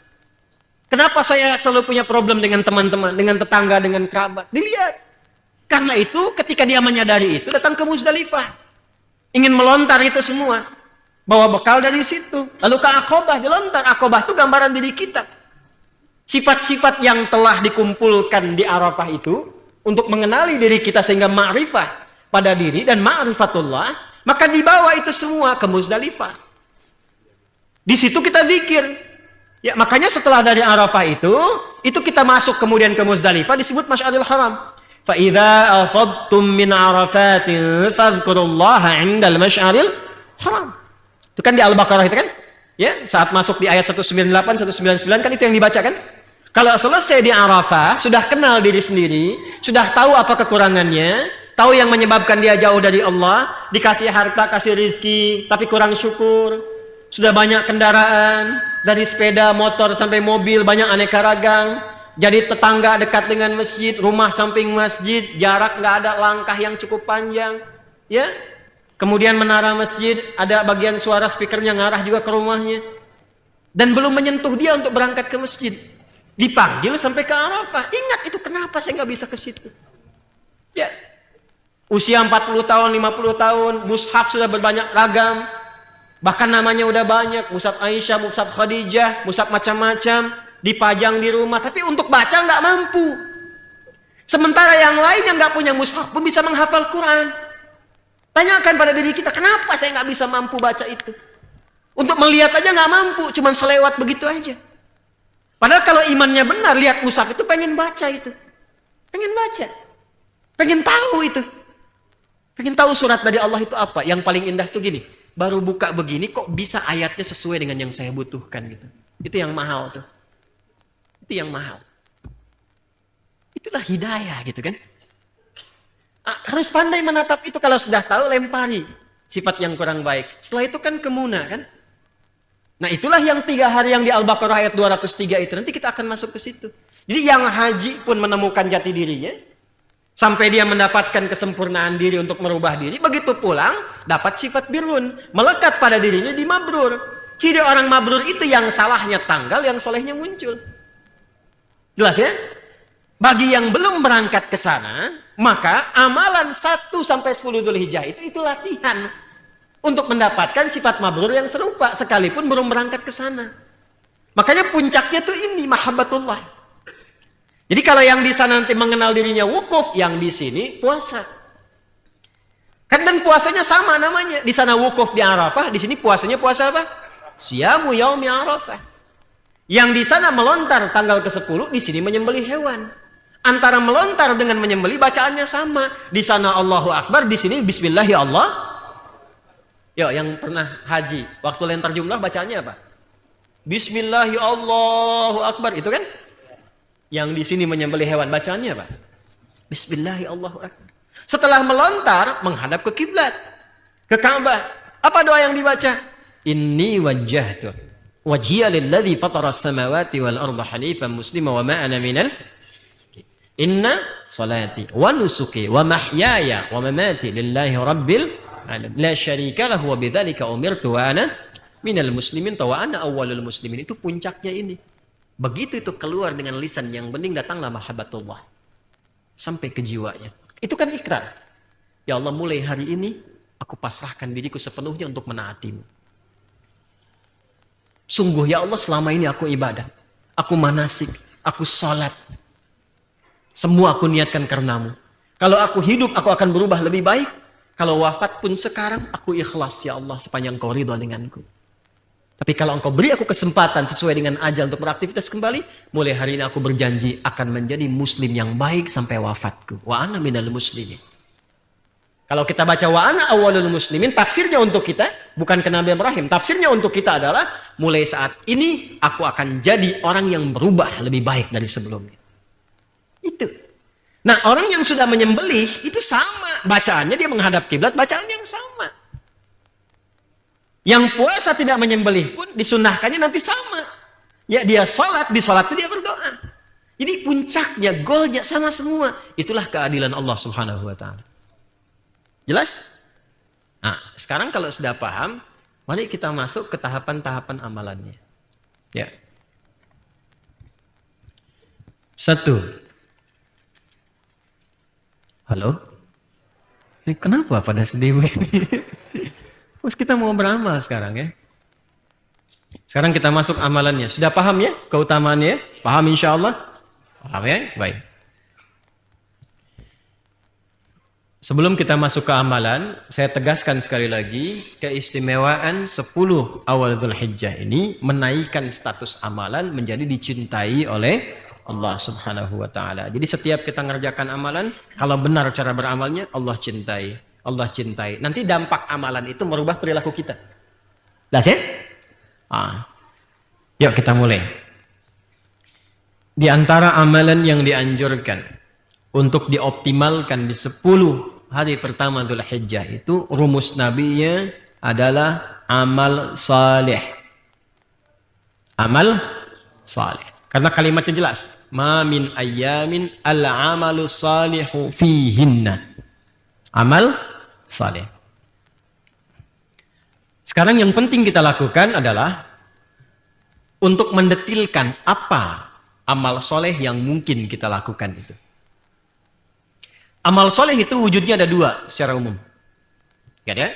Kenapa saya selalu punya problem dengan teman-teman, dengan tetangga, dengan kerabat? Dilihat. Karena itu ketika dia menyadari itu, datang ke Muzdalifah. Ingin melontar itu semua. Bawa bekal dari situ. Lalu ke Aqobah, dilontar. Aqobah itu gambaran diri kita. Sifat-sifat yang telah dikumpulkan di Arafah itu, untuk mengenali diri kita sehingga ma'rifah pada diri dan ma'rifatullah, maka dibawa itu semua ke Muzdalifah. Di situ kita zikir. Ya, makanya setelah dari Arafah itu kita masuk kemudian ke Muzdalifah disebut Masy'aril Haram. Fa idza afadtum min Arafatin fadhkurullaha 'indal Masy'aril Haram. Itu kan di Al-Baqarah itu kan? Ya, saat masuk di ayat 198 199 kan itu yang dibaca kan? Kalau selesai di Arafah, sudah kenal diri sendiri, sudah tahu apa kekurangannya, tahu yang menyebabkan dia jauh dari Allah, dikasih harta, kasih rizki, tapi kurang syukur. Sudah banyak kendaraan, dari sepeda, motor, sampai mobil, banyak aneka ragam. Jadi tetangga dekat dengan masjid, rumah samping masjid, jarak nggak ada, langkah yang cukup panjang. Ya, kemudian menara masjid, ada bagian suara speakernya ngarah juga ke rumahnya. Dan belum menyentuh dia untuk berangkat ke masjid. Dipanggil sampai ke Arafah. Ingat itu kenapa saya nggak bisa ke situ. Ya, usia 40 tahun, 50 tahun, mushaf sudah berbanyak ragam. Bahkan namanya udah banyak, mushaf Aisyah, mushaf Khadijah, mushaf macam-macam, dipajang di rumah, tapi untuk baca nggak mampu. Sementara yang lain yang nggak punya mushaf pun bisa menghafal Quran. Tanyakan pada diri kita, kenapa saya nggak bisa mampu baca itu? Untuk melihat aja nggak mampu, cuman selewat begitu aja. Padahal kalau imannya benar, lihat mushaf itu pengen baca itu. Pengen baca. Pengen tahu itu. Pengen tahu surat dari Allah itu apa. Yang paling indah tuh gini, baru buka begini kok bisa ayatnya sesuai dengan yang saya butuhkan gitu. Itu yang mahal tuh. Itu yang mahal. Itulah hidayah gitu kan. Harus pandai menatap itu, kalau sudah tahu lempari sifat yang kurang baik. Setelah itu kan kemuna kan. Nah itulah yang 3 hari yang di Al-Baqarah ayat 203 itu. Nanti kita akan masuk ke situ. Jadi yang haji pun menemukan jati dirinya. Sampai dia mendapatkan kesempurnaan diri untuk merubah diri. Begitu pulang, dapat sifat birrun. Melekat pada dirinya di mabrur. Ciri orang mabrur itu yang salahnya tanggal, yang solehnya muncul. Jelas ya? Bagi yang belum berangkat ke sana, maka amalan 1 sampai 10 Dzulhijjah itu latihan. Untuk mendapatkan sifat mabrur yang serupa. Sekalipun belum berangkat ke sana. Makanya puncaknya tuh ini, mahabbatullah. Jadi kalau yang di sana nanti mengenal dirinya wukuf, yang di sini puasa. Kan dan puasanya sama namanya. Di sana wukuf di Arafah, di sini puasanya puasa apa? Siyamu yaumi Arafah. Yang di sana melontar tanggal ke-10, di sini menyembelih hewan. Antara melontar dengan menyembelih bacaannya sama. Di sana Allahu Akbar, di sini Bismillah ya Allah. Yo, yang pernah haji, waktu lentar jumlah bacaannya apa? Bismillah ya Allahu Akbar, itu kan? Yang di sini menyembelih hewan, bacaannya apa? Bismillahirrahmanirrahim. Setelah melontar menghadap ke kiblat, ke Ka'bah. Apa doa yang dibaca? Inni wajjahtu wajhiya lilladzi fatara as-samawati wal arda hanifan muslima wa ma ana minal inna salati wa nusuki wa mahyaya wa mamati lillahi rabbil alamin la syarika lahu wa bidzalika umirtu wa ana minal muslimin wa ana awwalul muslimin. Itu puncaknya ini. Begitu itu keluar dengan lisan yang bening, datanglah mahabbatullah sampai ke jiwanya. Itu kan ikrar. Ya Allah, mulai hari ini aku pasrahkan diriku sepenuhnya untuk menaatimu. Sungguh ya Allah, selama ini aku ibadah, aku manasik, aku salat, semua aku niatkan karenamu. Kalau aku hidup, aku akan berubah lebih baik. Kalau wafat pun sekarang, aku ikhlas ya Allah sepanjang kau ridha denganku. Tapi kalau engkau beri aku kesempatan sesuai dengan ajal untuk beraktivitas kembali, mulai hari ini aku berjanji akan menjadi muslim yang baik sampai wafatku. Wa ana minal muslimin. Kalau kita baca wa ana awwalul muslimin, tafsirnya untuk kita, bukan ke Nabi Ibrahim. Tafsirnya untuk kita adalah mulai saat ini aku akan jadi orang yang berubah lebih baik dari sebelumnya. Itu. Nah, orang yang sudah menyembelih itu sama bacaannya, dia menghadap kiblat, bacaan yang sama. Yang puasa tidak menyembelih pun disunahkannya nanti sama. Ya, dia sholat, di sholat itu dia berdoa. Jadi puncaknya, golnya sama semua. Itulah keadilan Allah Subhanahu wa Ta'ala. Jelas? Nah, sekarang kalau sudah paham, mari kita masuk ke tahapan-tahapan amalannya. Ya. 1. Halo? Ini kenapa pada sedih begini? Terus kita mau beramal sekarang ya. Sekarang kita masuk amalannya. Sudah paham ya keutamaannya? Paham insya Allah? Paham ya? Baik. Sebelum kita masuk ke amalan, saya tegaskan sekali lagi, keistimewaan 10 awal Dzulhijjah ini menaikkan status amalan menjadi dicintai oleh Allah Subhanahu wa Ta'ala. Jadi setiap kita ngerjakan amalan, kalau benar cara beramalnya, Allah cintai. Allah cintai. Nanti dampak amalan itu merubah perilaku kita. Jelas ya? Yuk kita mulai. Di antara amalan yang dianjurkan untuk dioptimalkan di 10 hari pertama Dzulhijjah itu, rumus nabinya adalah amal saleh. Amal saleh. Karena kalimatnya jelas. Ma min ayyamin al-amalu salihu fihinna. Amal saleh. Sekarang yang penting kita lakukan adalah untuk mendetilkan apa amal soleh yang mungkin kita lakukan itu. Amal soleh itu wujudnya ada 2 secara umum. Ya?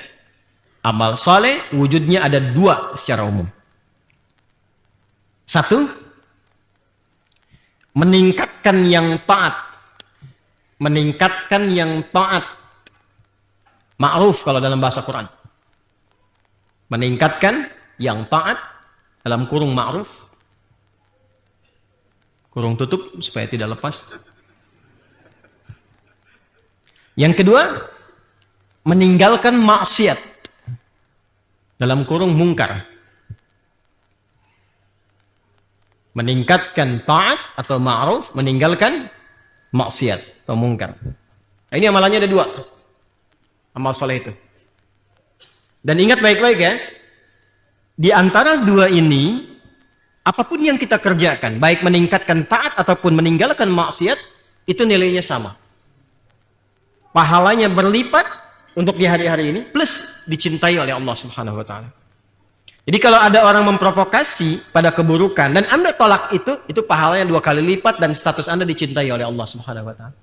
Amal soleh wujudnya ada 2 secara umum. 1, meningkatkan yang taat. Meningkatkan yang taat. Ma'ruf kalau dalam bahasa Quran. Meningkatkan yang taat dalam kurung ma'ruf. Kurung tutup supaya tidak lepas. Yang kedua, meninggalkan maksiat dalam kurung mungkar. Meningkatkan taat atau ma'ruf, meninggalkan maksiat atau mungkar. Nah, ini amalannya ada 2. Amal soleh itu. Dan ingat baik-baik ya, di antara 2 ini, apapun yang kita kerjakan, baik meningkatkan taat ataupun meninggalkan maksiat, itu nilainya sama. Pahalanya berlipat untuk di hari-hari ini, plus dicintai oleh Allah Subhanahu wa Ta'ala. Jadi kalau ada orang memprovokasi pada keburukan dan Anda tolak itu pahalanya 2 kali lipat dan status Anda dicintai oleh Allah Subhanahu wa Ta'ala.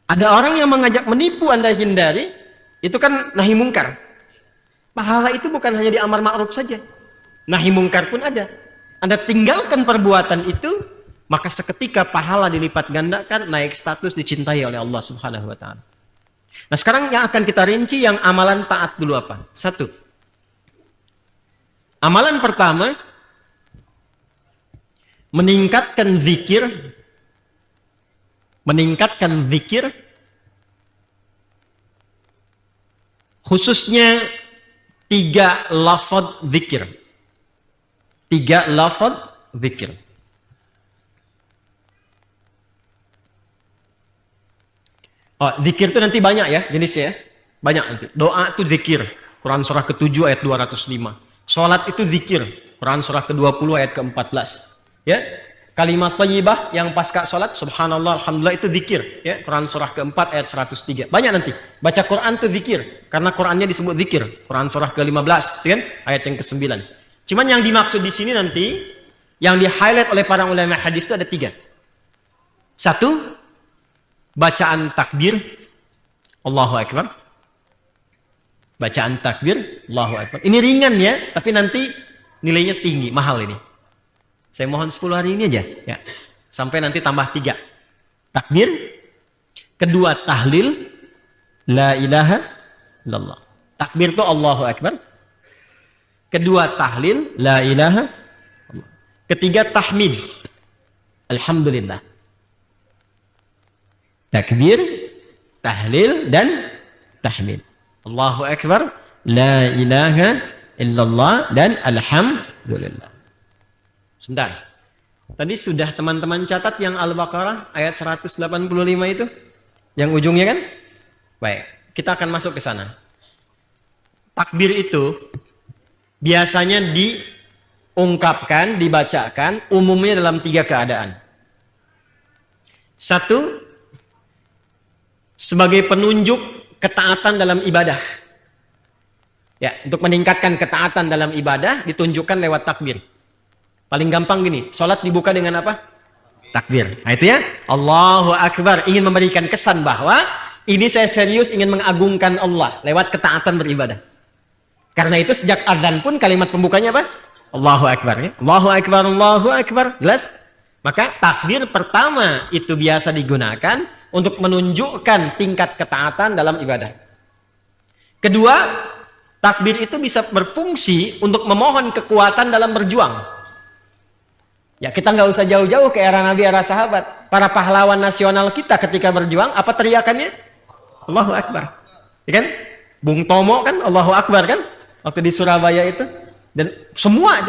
Ada orang yang mengajak menipu, Anda hindari, itu kan nahi mungkar. Pahala itu bukan hanya di amar ma'ruf saja. Nahi mungkar pun ada. Anda tinggalkan perbuatan itu, maka seketika pahala dilipat gandakan, naik status, dicintai oleh Allah Subhanahu wa Ta'ala. Nah, sekarang yang akan kita rinci yang amalan taat dulu apa? 1. Amalan pertama, meningkatkan zikir. Meningkatkan zikir, khususnya 3 lafaz zikir. 3 lafaz zikir. Oh, zikir itu nanti banyak ya jenisnya ya. Banyak nanti. Doa itu zikir. Quran surah ke-7 ayat 205. Salat itu zikir. Quran surah ke-20 ayat ke-14. Ya. Kalimat thayyibah yang pasca salat, subhanallah, alhamdulillah, itu zikir. Ya. Quran surah ke-4 ayat 103. Banyak nanti. Baca Quran itu zikir. Karena Qurannya disebut zikir. Quran surah ke-15, kan? Ayat yang ke-9. Cuman yang dimaksud di sini nanti, yang di-highlight oleh para ulama hadis itu ada 3. 1, bacaan takbir, Allahu Akbar. Bacaan takbir, Allahu Akbar. Ini ringan ya, tapi nanti nilainya tinggi, mahal ini. Saya mohon 10 hari ini aja, ya. Sampai nanti tambah 3. Takbir, kedua tahlil, la ilaha illallah. Takbir itu Allahu Akbar. Kedua tahlil, la ilaha illallah. Ketiga tahmid, alhamdulillah. Takbir, tahlil, dan tahmid. Allahu Akbar, la ilaha illallah, dan alhamdulillah. Sebentar. Tadi sudah teman-teman catat yang Al-Baqarah ayat 185 itu? Yang ujungnya kan? Baik, kita akan masuk ke sana. Takbir itu biasanya diungkapkan, dibacakan umumnya dalam 3 keadaan. 1, sebagai penunjuk ketaatan dalam ibadah. Ya, untuk meningkatkan ketaatan dalam ibadah ditunjukkan lewat takbir. Paling gampang gini, sholat dibuka dengan apa? Takbir. Nah itu ya, Allahu Akbar, ingin memberikan kesan bahwa ini saya serius ingin mengagungkan Allah lewat ketaatan beribadah. Karena itu sejak azan pun kalimat pembukanya apa? Allahu Akbar. Ya? Allahu Akbar, Allahu Akbar. Jelas? Maka takbir pertama itu biasa digunakan untuk menunjukkan tingkat ketaatan dalam ibadah. Kedua, takbir itu bisa berfungsi untuk memohon kekuatan dalam berjuang. Ya, kita nggak usah jauh-jauh ke era Nabi, era sahabat. Para pahlawan nasional kita ketika berjuang, apa teriakannya? Allahu Akbar. Ya kan? Bung Tomo kan Allahu Akbar kan? Waktu di Surabaya itu. Dan semua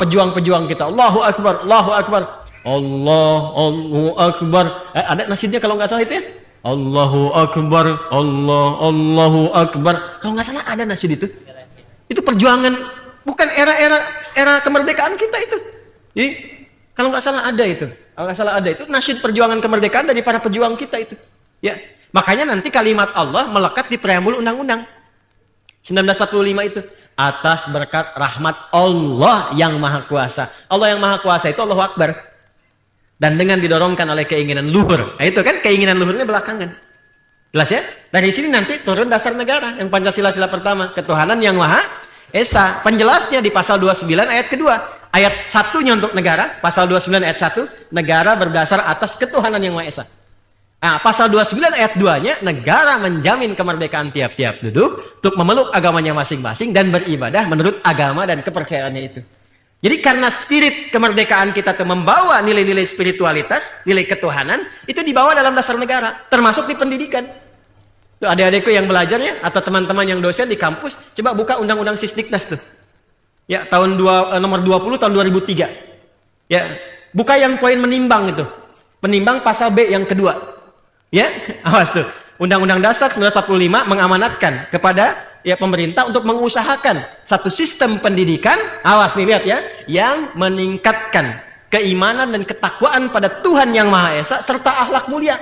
pejuang-pejuang kita. Allahu Akbar, Allahu Akbar. Allahu Akbar. Ada nasidnya kalau nggak salah itu ya? Allahu Akbar, Allahu Akbar. Kalau nggak salah ada nasid itu. Itu perjuangan, bukan era kemerdekaan kita itu. Jadi, kalau nggak salah ada itu. Kalau nggak salah ada itu nasyid perjuangan kemerdekaan dari para pejuang kita itu. Ya, makanya nanti kalimat Allah melekat di preambul undang-undang 1945 itu. Atas berkat rahmat Allah yang Maha Kuasa. Allah yang Maha Kuasa itu Allahu Akbar. Dan dengan didorongkan oleh keinginan luhur. Nah itu kan keinginan luhurnya belakangan. Jelas ya? Dari sini nanti turun dasar negara. Yang Pancasila sila pertama. Ketuhanan yang Maha Esa. Penjelasnya di pasal 29 ayat kedua. Ayat 1-nya untuk negara. Pasal 29 ayat 1. Negara berdasar atas ketuhanan yang Maha Esa. Nah, pasal 29 ayat 2-nya. Negara menjamin kemerdekaan tiap-tiap duduk. Untuk memeluk agamanya masing-masing. Dan beribadah menurut agama dan kepercayaannya itu. Jadi karena spirit kemerdekaan kita itu membawa nilai-nilai spiritualitas, nilai ketuhanan, itu dibawa dalam dasar negara, termasuk di pendidikan. Tuh, adik-adikku yang belajar ya, atau teman-teman yang dosen di kampus, coba buka Undang-Undang Sisdiknas tuh. Ya, nomor 20 tahun 2003. Ya, buka yang poin menimbang itu. Penimbang pasal B yang kedua. Ya, awas tuh. Undang-Undang Dasar 1945 mengamanatkan kepada pemerintah untuk mengusahakan satu sistem pendidikan, awas nih lihat ya, yang meningkatkan keimanan dan ketakwaan pada Tuhan yang Maha Esa serta akhlak mulia.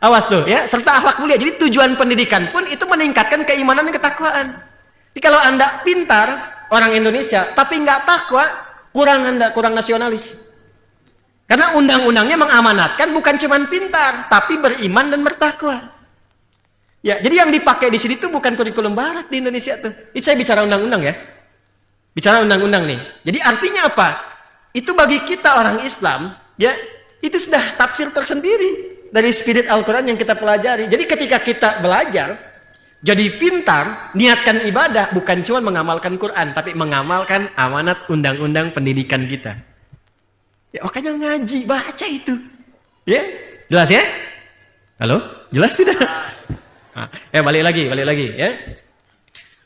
Awas tuh ya, serta akhlak mulia. Jadi tujuan pendidikan pun itu meningkatkan keimanan dan ketakwaan. Jadi kalau Anda pintar orang Indonesia tapi nggak takwa, kurang nasionalis. Karena undang-undangnya mengamanatkan bukan cuma pintar, tapi beriman dan bertakwa. Ya, jadi yang dipakai di sini tuh bukan kurikulum barat di Indonesia tuh. Ini saya bicara undang-undang ya. Bicara undang-undang nih. Jadi artinya apa? Itu bagi kita orang Islam, ya, itu sudah tafsir tersendiri dari spirit Al-Qur'an yang kita pelajari. Jadi ketika kita belajar, jadi pintar, niatkan ibadah bukan cuma mengamalkan Quran, tapi mengamalkan amanat undang-undang pendidikan kita. Ya, makanya ngaji, baca itu. Ya, jelas ya? Halo? Jelas tidak? Balik lagi ya.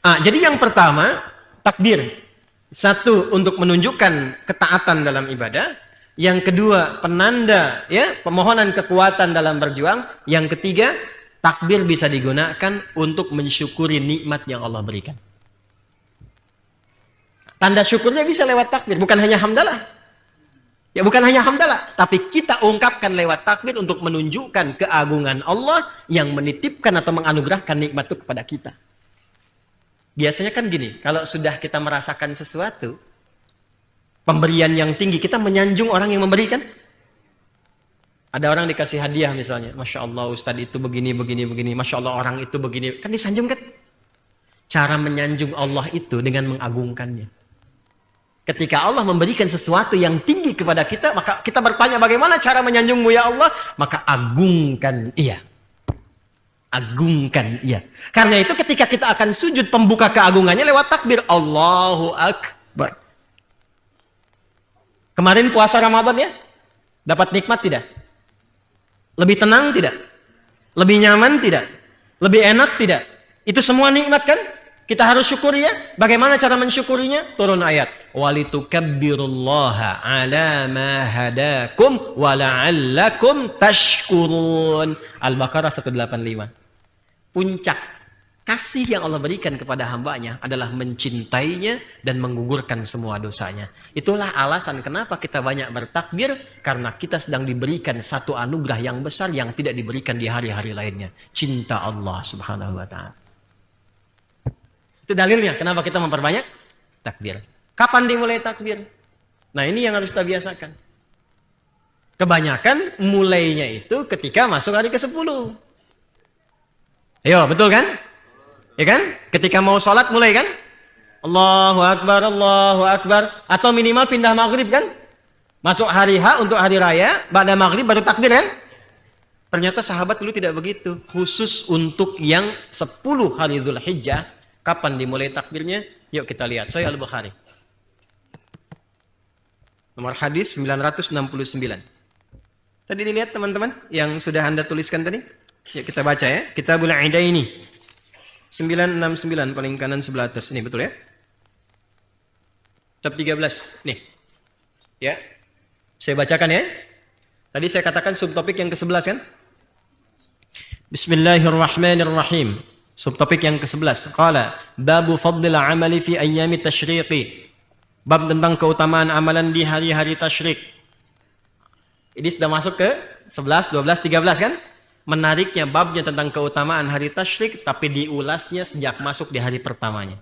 Jadi yang pertama, takbir. Satu, untuk menunjukkan ketaatan dalam ibadah. Yang kedua, penanda ya, pemohonan kekuatan dalam berjuang. Yang ketiga, takbir bisa digunakan untuk mensyukuri nikmat yang Allah berikan. Tanda syukurnya bisa lewat takbir, bukan hanya hamdalah. Ya, bukan hanya hamdalah, tapi kita ungkapkan lewat takbir untuk menunjukkan keagungan Allah yang menitipkan atau menganugerahkan nikmat itu kepada kita. Biasanya kan gini, kalau sudah kita merasakan sesuatu, pemberian yang tinggi, kita menyanjung orang yang memberikan. Ada orang dikasih hadiah misalnya, Masya Allah Ustadz itu begini, Masya Allah orang itu begini, kan disanjung kan? Cara menyanjung Allah itu dengan mengagungkannya. Ketika Allah memberikan sesuatu yang tinggi kepada kita, maka kita bertanya bagaimana cara menyanjungmu ya Allah? Maka agungkan ia. Agungkan ia. Karena itu ketika kita akan sujud, pembuka keagungannya lewat takbir. Allahu Akbar. Kemarin puasa Ramadan ya? Dapat nikmat tidak? Lebih tenang tidak? Lebih nyaman tidak? Lebih enak tidak? Itu semua nikmat kan? Kita harus syukuri ya. Bagaimana cara mensyukurinya? Turun ayat. Walitukabbirullaha ala ma hadakum wa la'allakum tashkurun. Al-Baqarah 185. Puncak kasih yang Allah berikan kepada hambanya adalah mencintainya dan menggugurkan semua dosanya. Itulah alasan kenapa kita banyak bertakbir, karena kita sedang diberikan satu anugerah yang besar yang tidak diberikan di hari-hari lainnya. Cinta Allah subhanahu wa ta'ala. Itu dalilnya kenapa kita memperbanyak takbir. Kapan dimulai takbir? Nah, ini yang harus kita biasakan. Kebanyakan mulainya itu ketika masuk hari ke-10. Ayo, betul kan? Ya kan? Ketika mau sholat mulai kan? Allahu Akbar, Allahu Akbar. Atau minimal pindah maghrib kan? Masuk hari H untuk hari raya, ba'da maghrib baru takbir kan? Ternyata sahabat dulu tidak begitu. Khusus untuk yang 10 hari Dzulhijjah, kapan dimulai takbirnya? Yuk kita lihat. Sahih Al-Bukhari. Nomor hadis 969. Tadi dilihat teman-teman yang sudah Anda tuliskan tadi? Yuk kita baca ya. Kitabul Idaini 969 paling kanan sebelah atas. Ini betul ya? Kitab 13. Nih. Ya. Saya bacakan ya. Tadi saya katakan subtopik yang ke-11 kan? Bismillahirrahmanirrahim. Subtopik yang ke-11. Qala babu fadlil amali fi ayyami tasyriqi. Bab tentang keutamaan amalan di hari-hari tasyrik. Ini sudah masuk ke 11, 12, 13 kan? Menariknya babnya tentang keutamaan hari tasyrik, tapi diulasnya sejak masuk di hari pertamanya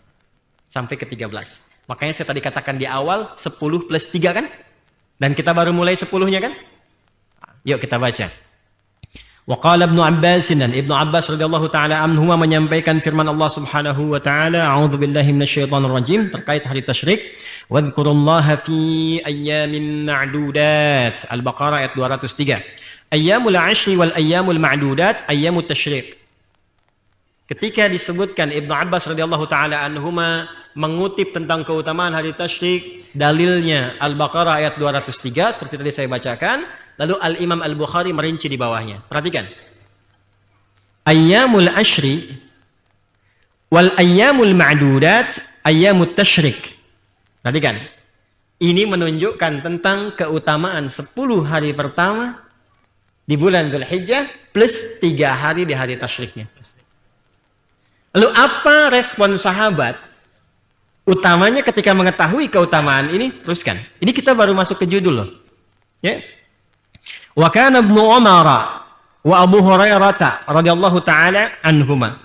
sampai ke 13. Makanya saya tadi katakan di awal 10 plus 3 kan? Dan kita baru mulai 10-nya kan? Yuk kita baca. Wa qala Ibnu Abbas, dan Ibnu Abbas radhiyallahu taala anhuma menyampaikan firman Allah Subhanahu wa taala, a'udzubillahi minasyaitonir rajim, terkait hari tasyrik. Wadhkurullaha fi ayyamin ma'dudat. Al-Baqarah ayat 203. Ayyamul 'ashri wal ayyamul ma'dudat ayyamut tasyrik. Ketika disebutkan Ibnu Abbas radhiyallahu taala anhuma mengutip tentang keutamaan hari tasyrik, dalilnya Al-Baqarah ayat 203 seperti tadi saya bacakan. Lalu Al-Imam Al-Bukhari merinci di bawahnya. Perhatikan. Ayyamul 'ashri wal ayyamul ma'dudat ayyamut tasyrik. Perhatikan. Ini menunjukkan tentang keutamaan 10 hari pertama di bulan Dzulhijjah plus 3 hari di hari tasyriknya. Lalu apa respon sahabat utamanya ketika mengetahui keutamaan ini? Teruskan. Ini kita baru masuk ke judul loh. Ya. Wa kana Ibnu Umar wa Abu Hurairah radhiyallahu taala anhuma.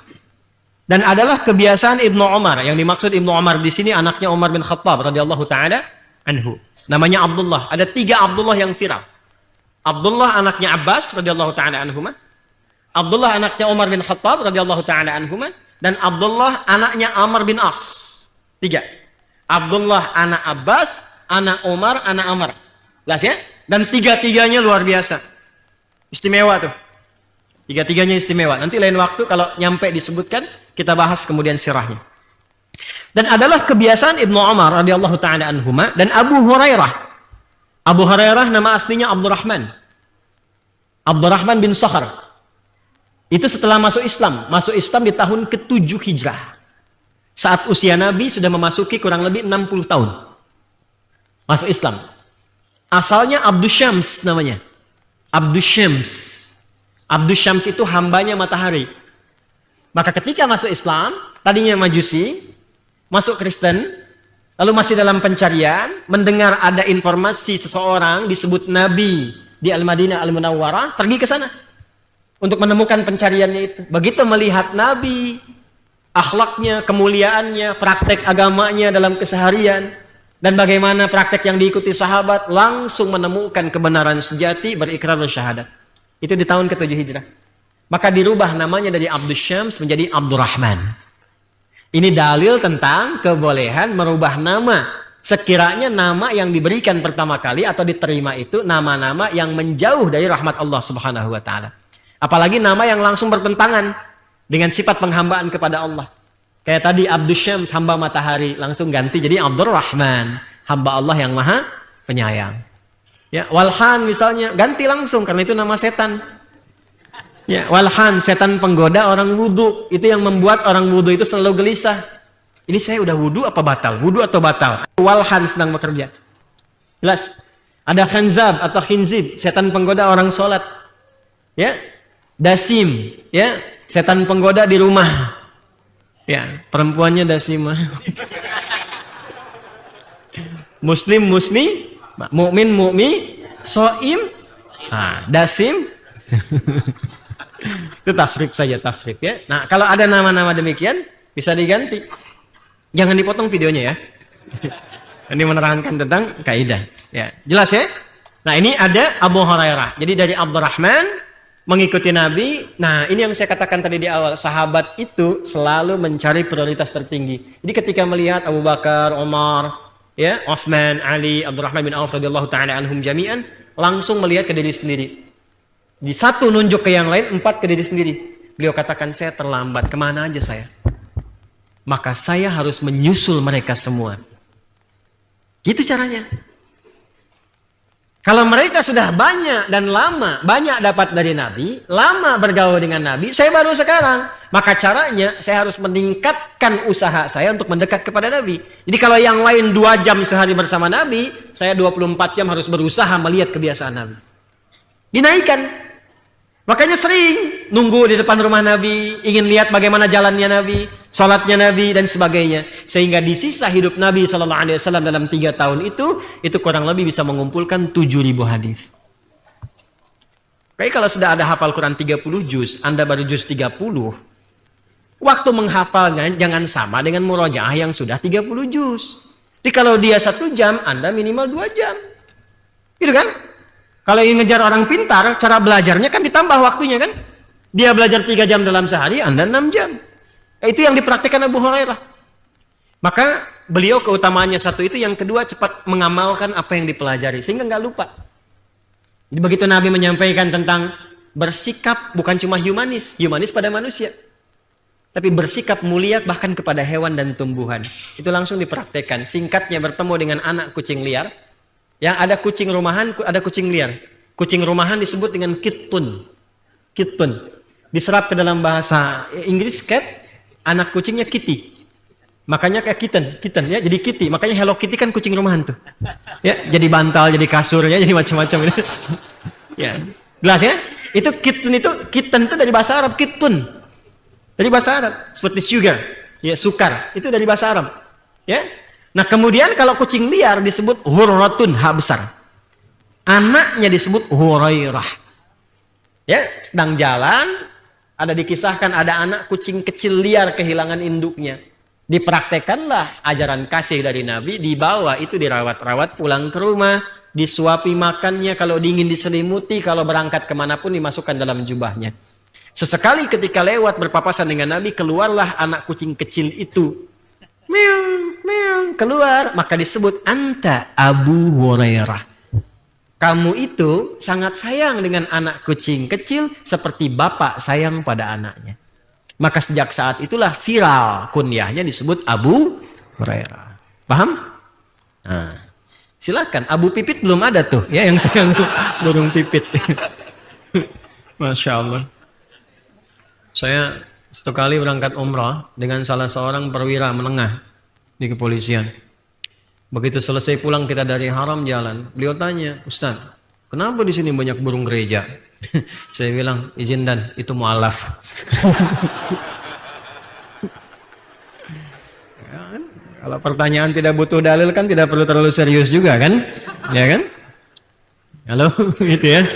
Dan adalah kebiasaan Ibnu Umar. Yang dimaksud Ibnu Umar di sini anaknya Umar bin Khattab radhiyallahu taala anhu. Namanya Abdullah. Ada 3 Abdullah yang viral. Abdullah anaknya Abbas radhiyallahu taala anhuma. Abdullah anaknya Umar bin Khattab radhiyallahu taala anhuma, dan Abdullah anaknya Amr bin As. 3. Abdullah anak Abbas, anak Umar, anak Amr. Jelas ya? Dan 3-3-nya luar biasa. Istimewa tuh. 3-3-nya istimewa. Nanti lain waktu kalau nyampe disebutkan, kita bahas kemudian sirahnya. Dan adalah kebiasaan Ibnu Umar radhiyallahu taala anhuma dan Abu Hurairah. Abu Hurairah nama aslinya Abdurrahman. Abdurrahman bin Sakhar. Itu setelah masuk Islam. Masuk Islam di tahun ke-7 Hijrah. Saat usia Nabi sudah memasuki kurang lebih 60 tahun. Masuk Islam. Asalnya Abdus Syams namanya. Abdus Syams. Abdus Syams itu hambanya matahari. Maka ketika masuk Islam, tadinya Majusi, masuk Kristen, lalu masih dalam pencarian, mendengar ada informasi seseorang disebut Nabi di Al-Madinah Al-Munawwarah, pergi ke sana untuk menemukan pencariannya itu. Begitu melihat Nabi, akhlaknya, kemuliaannya, praktek agamanya dalam keseharian, dan bagaimana praktek yang diikuti sahabat, langsung menemukan kebenaran sejati, berikrar bersyahadat. Itu di tahun ke-7 Hijrah. Maka dirubah namanya dari Abdus Syams menjadi Abdurrahman. Ini dalil tentang kebolehan merubah nama. Sekiranya nama yang diberikan pertama kali atau diterima itu nama-nama yang menjauh dari rahmat Allah Subhanahu wa taala. Apalagi nama yang langsung bertentangan dengan sifat penghambaan kepada Allah. Kayak tadi Abdus Syams, hamba matahari, langsung ganti jadi Abdurrahman, hamba Allah yang maha penyayang. Ya, Walhan misalnya, ganti langsung karena itu nama setan. Ya, walhan, setan penggoda orang wudu. Itu yang membuat orang wudu itu selalu gelisah. Ini saya udah wudu apa batal? Wudu atau batal? Walhan sedang bekerja. Jelas. Ada khanzab atau khinzib, setan penggoda orang sholat. Ya. Dasim, ya, setan penggoda di rumah. Ya, perempuannya dasimah. Muslim, mukmin, soim, dasim. Itu tasrif saja, tasrif ya. Nah, kalau ada nama-nama demikian bisa diganti. Jangan dipotong videonya ya. Ini menerangkan tentang kaidah. Ya, jelas ya? Nah, ini ada Abu Hurairah. Jadi dari Abdurrahman mengikuti Nabi. Nah, ini yang saya katakan tadi di awal, sahabat itu selalu mencari prioritas tertinggi. Jadi ketika melihat Abu Bakar, Umar, ya, Utsman, Ali, Abdurrahman bin Auf radhiyallahu taala anhum jami'an, langsung melihat ke diri sendiri. Di satu nunjuk ke yang lain, 4 ke diri sendiri. Beliau katakan, saya terlambat, kemana aja saya? Maka saya harus menyusul mereka semua. Gitu caranya. Kalau mereka sudah banyak dan lama, banyak dapat dari Nabi, lama bergaul dengan Nabi, saya baru sekarang. Maka caranya, saya harus meningkatkan usaha saya untuk mendekat kepada Nabi. Jadi kalau yang lain 2 jam sehari bersama Nabi, saya 24 jam harus berusaha melihat kebiasaan Nabi. Dinaikkan. Makanya sering nunggu di depan rumah Nabi, ingin lihat bagaimana jalannya Nabi, sholatnya Nabi, dan sebagainya. Sehingga di sisa hidup Nabi SAW dalam 3 tahun itu kurang lebih bisa mengumpulkan 7.000 hadis. Baik, kalau sudah ada hafal Quran 30 juz, Anda baru juz 30, waktu menghafalnya jangan sama dengan murojaah yang sudah 30 juz. Jadi kalau dia 1 jam, Anda minimal 2 jam. Gitu kan? Kalau ingin ngejar orang pintar, cara belajarnya kan ditambah waktunya kan? Dia belajar 3 jam dalam sehari, Anda 6 jam. Itu yang dipraktikkan Abu Hurairah. Maka beliau keutamaannya satu itu, yang kedua cepat mengamalkan apa yang dipelajari, sehingga nggak lupa. Jadi begitu Nabi menyampaikan tentang bersikap bukan cuma humanis pada manusia, tapi bersikap mulia bahkan kepada hewan dan tumbuhan. Itu langsung dipraktikkan. Singkatnya, bertemu dengan anak kucing liar. Yang ada kucing rumahan, ada kucing liar. Kucing rumahan disebut dengan kittun. Kittun. Diserap ke dalam bahasa Inggris cat, anak kucingnya kitty. Makanya kayak kitten ya, jadi kitty. Makanya Hello Kitty kan kucing rumahan tuh. Ya, jadi bantal, jadi kasur ya, jadi macam-macam ini. Ya. Jelas ya? Itu kitten itu dari bahasa Arab, kittun. Dari bahasa Arab, seperti sugar, ya, sukar. Itu dari bahasa Arab. Ya. Nah, kemudian kalau kucing liar disebut hurratun, H besar. Anaknya disebut Hurairah. Ya, sedang jalan, ada dikisahkan ada anak kucing kecil liar kehilangan induknya. Dipraktekanlah ajaran kasih dari Nabi, dibawa itu dirawat-rawat pulang ke rumah, disuapi makannya, kalau dingin diselimuti, kalau berangkat kemanapun dimasukkan dalam jubahnya. Sesekali ketika lewat berpapasan dengan Nabi, keluarlah anak kucing kecil itu. Meow, meow, keluar, maka disebut anta Abu Hurairah. Kamu itu sangat sayang dengan anak kucing kecil seperti bapak sayang pada anaknya. Maka sejak saat itulah viral kunyahnya disebut Abu Hurairah. Paham? Nah, silakan. Abu Pipit belum ada tuh, ya, yang sayang burung pipit. Masya Allah. Saya 1 kali berangkat umrah dengan salah seorang perwira menengah di kepolisian. Begitu selesai pulang kita dari haram jalan, beliau tanya, Ustaz, kenapa di sini banyak burung gereja? Saya bilang, izin dan itu mu'alaf. Ya kan? Kalau pertanyaan tidak butuh dalil kan tidak perlu terlalu serius juga kan? Ya kan? Halo, gitu ya.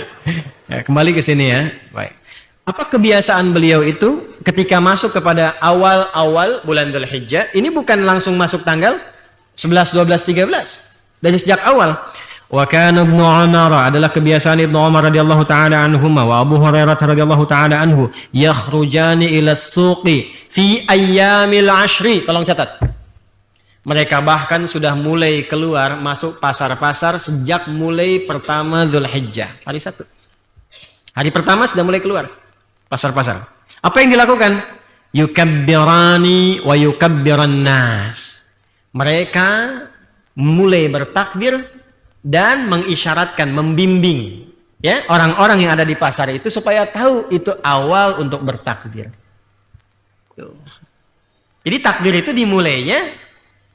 Ya, kembali ke sini ya. Baik. Apa kebiasaan beliau itu ketika masuk kepada awal-awal bulan Dzulhijjah? Ini bukan langsung masuk tanggal 11, 12, 13. Dari sejak awal. Wa kana Ibnu Umar, adalah kebiasaan Ibnu Umar radhiyallahu taala anhuma wa Abu Hurairah radhiyallahu taala anhu, yakhrujani ila as-suqi fi ayyamil 'ashri. Tolong catat. Mereka bahkan sudah mulai keluar masuk pasar-pasar sejak mulai pertama Dzulhijjah, hari 1. Hari pertama sudah mulai keluar pasar-pasar. Apa yang dilakukan? Yukabbirani wa yukabbiran nas. Mereka mulai bertakbir dan mengisyaratkan, membimbing Ya, orang-orang yang ada di pasar itu supaya tahu itu awal untuk bertakbir. Tuh. Jadi takbir itu dimulainya,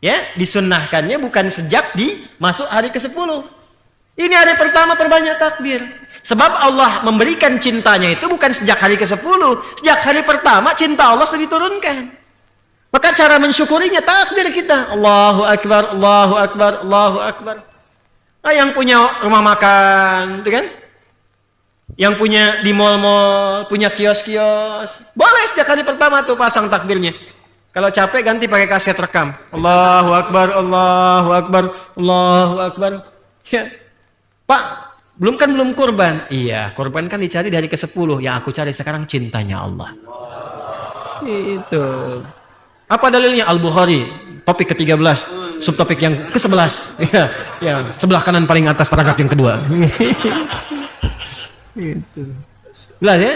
ya, disunnahkannya bukan sejak di masuk hari ke-10. Ini hari pertama perbanyak takbir. Sebab Allah memberikan cintanya itu bukan sejak hari ke-10. Sejak hari pertama cinta Allah sudah diturunkan. Maka cara mensyukurinya takbir kita. Allahu Akbar, Allahu Akbar, Allahu Akbar. Nah, yang punya rumah makan, gitu kan? Yang punya di mal-mal, punya kios-kios, boleh sejak hari pertama tuh pasang takbirnya. Kalau capek ganti pakai kaset rekam. Allahu Akbar, Allahu Akbar, Allahu Akbar. Ya. Pak, belum kurban. Iya, kurban kan dicari dari ke-10. Yang aku cari sekarang cintanya Allah. Itu. Apa dalilnya? Al-Bukhari, topik ke-13, subtopik yang ke-11. Ya, ya, sebelah kanan paling atas paragraf yang kedua. Gitu. Jelas ya?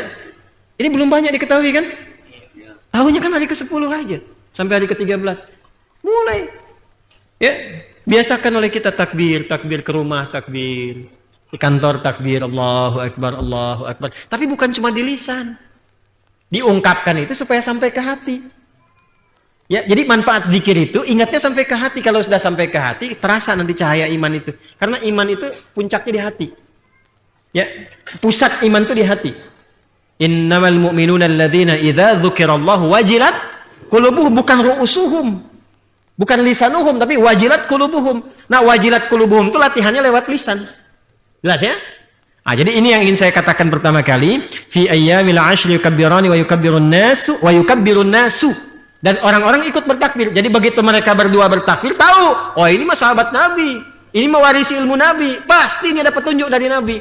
Ini belum banyak diketahui kan? Tahunya kan hari ke-10 aja. Sampai hari ke-13. Mulai. Ya, biasakan oleh kita takbir, takbir ke rumah, takbir. Di kantor takbir, Allahu Akbar, Allahu Akbar. Tapi bukan cuma di lisan. Diungkapkan itu supaya sampai ke hati. Ya, jadi manfaat zikir itu ingatnya sampai ke hati. Kalau sudah sampai ke hati, terasa nanti cahaya iman itu. Karena iman itu puncaknya di hati. Ya, pusat iman itu di hati. Innamal mu'minuna alladzina idza dzukirallahu wajilat qulubuhum, bukan ru'usuhum, bukan lisanuhum, tapi wajilat qulubuhum. Nah, wajilat qulubuhum itu latihannya lewat lisan. Jelas ya? Ah, jadi ini yang ingin saya katakan pertama kali, fi ayyamil 'ashri yukabbirani wa yukabbirun nasu wa yukabbirun nasu. Dan orang-orang ikut bertakbir. Jadi begitu mereka berdua bertakbir, tahu, oh ini mah sahabat Nabi, ini mewarisi ilmu Nabi, pasti ini ada petunjuk dari Nabi.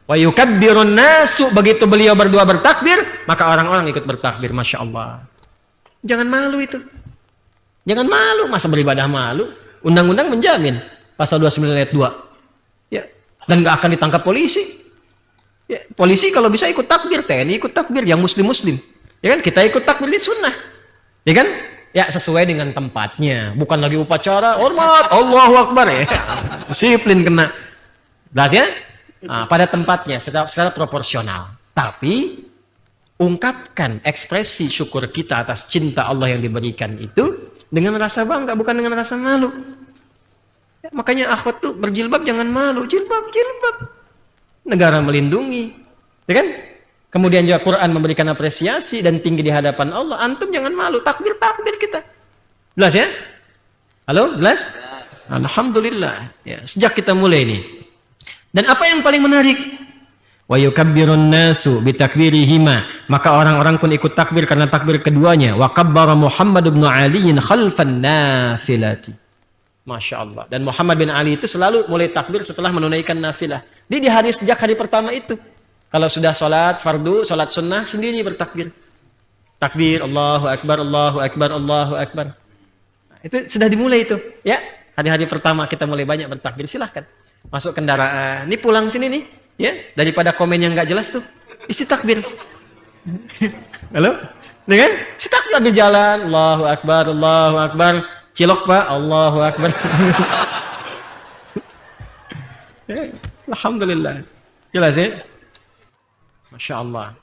Wa yukabbirun nasu, begitu beliau berdua bertakbir, maka orang-orang ikut bertakbir. Masya Allah. Jangan malu itu. Jangan malu, masa beribadah malu? Undang-undang menjamin, pasal 29 ayat 2. Ya, dan nggak akan ditangkap polisi. Ya, polisi kalau bisa ikut takbir, TNI ikut takbir, yang muslim-muslim. Ya kan, kita ikut takbir di sunnah. Ya kan? Ya, sesuai dengan tempatnya. Bukan lagi upacara, hormat, Allahu Akbar ya. Disiplin kena. Jelas ya? Nah, pada tempatnya secara proporsional. Tapi ungkapkan ekspresi syukur kita atas cinta Allah yang diberikan itu dengan rasa bangga, bukan dengan rasa malu. Ya, makanya akhwat tuh berjilbab jangan malu, jilbab. Negara melindungi, ya kan? Kemudian juga Quran memberikan apresiasi dan tinggi di hadapan Allah. Antum jangan malu, takbir kita. Jelas ya? Halo, jelas? Alhamdulillah. Ya, sejak kita mulai ini. Dan apa yang paling menarik? Wa yukabbirun nasu bitakbirihima, maka orang-orang pun ikut takbir karena takbir keduanya. Wa kabbara Muhammad bin Ali khalfan nafilati. Masya Allah. Dan Muhammad bin Ali itu selalu mulai takbir setelah menunaikan nafilah. Dia di hari sejak hari pertama itu. Kalau sudah sholat fardu, sholat sunnah sendiri bertakbir. Takbir Allahu Akbar, Allahu Akbar, Allahu Akbar. Nah, itu sudah dimulai itu. Ya, hari-hari pertama kita mulai banyak bertakbir. Silahkan. Masuk kendaraan, ini pulang sini nih, ya, daripada komen yang nggak jelas tuh, isi takbir. Halo, dengan isi takbir ambil jalan, Allahu Akbar, Allahu Akbar, cilok Pak, Allahu Akbar. Alhamdulillah, jelas ya, Masya Allah.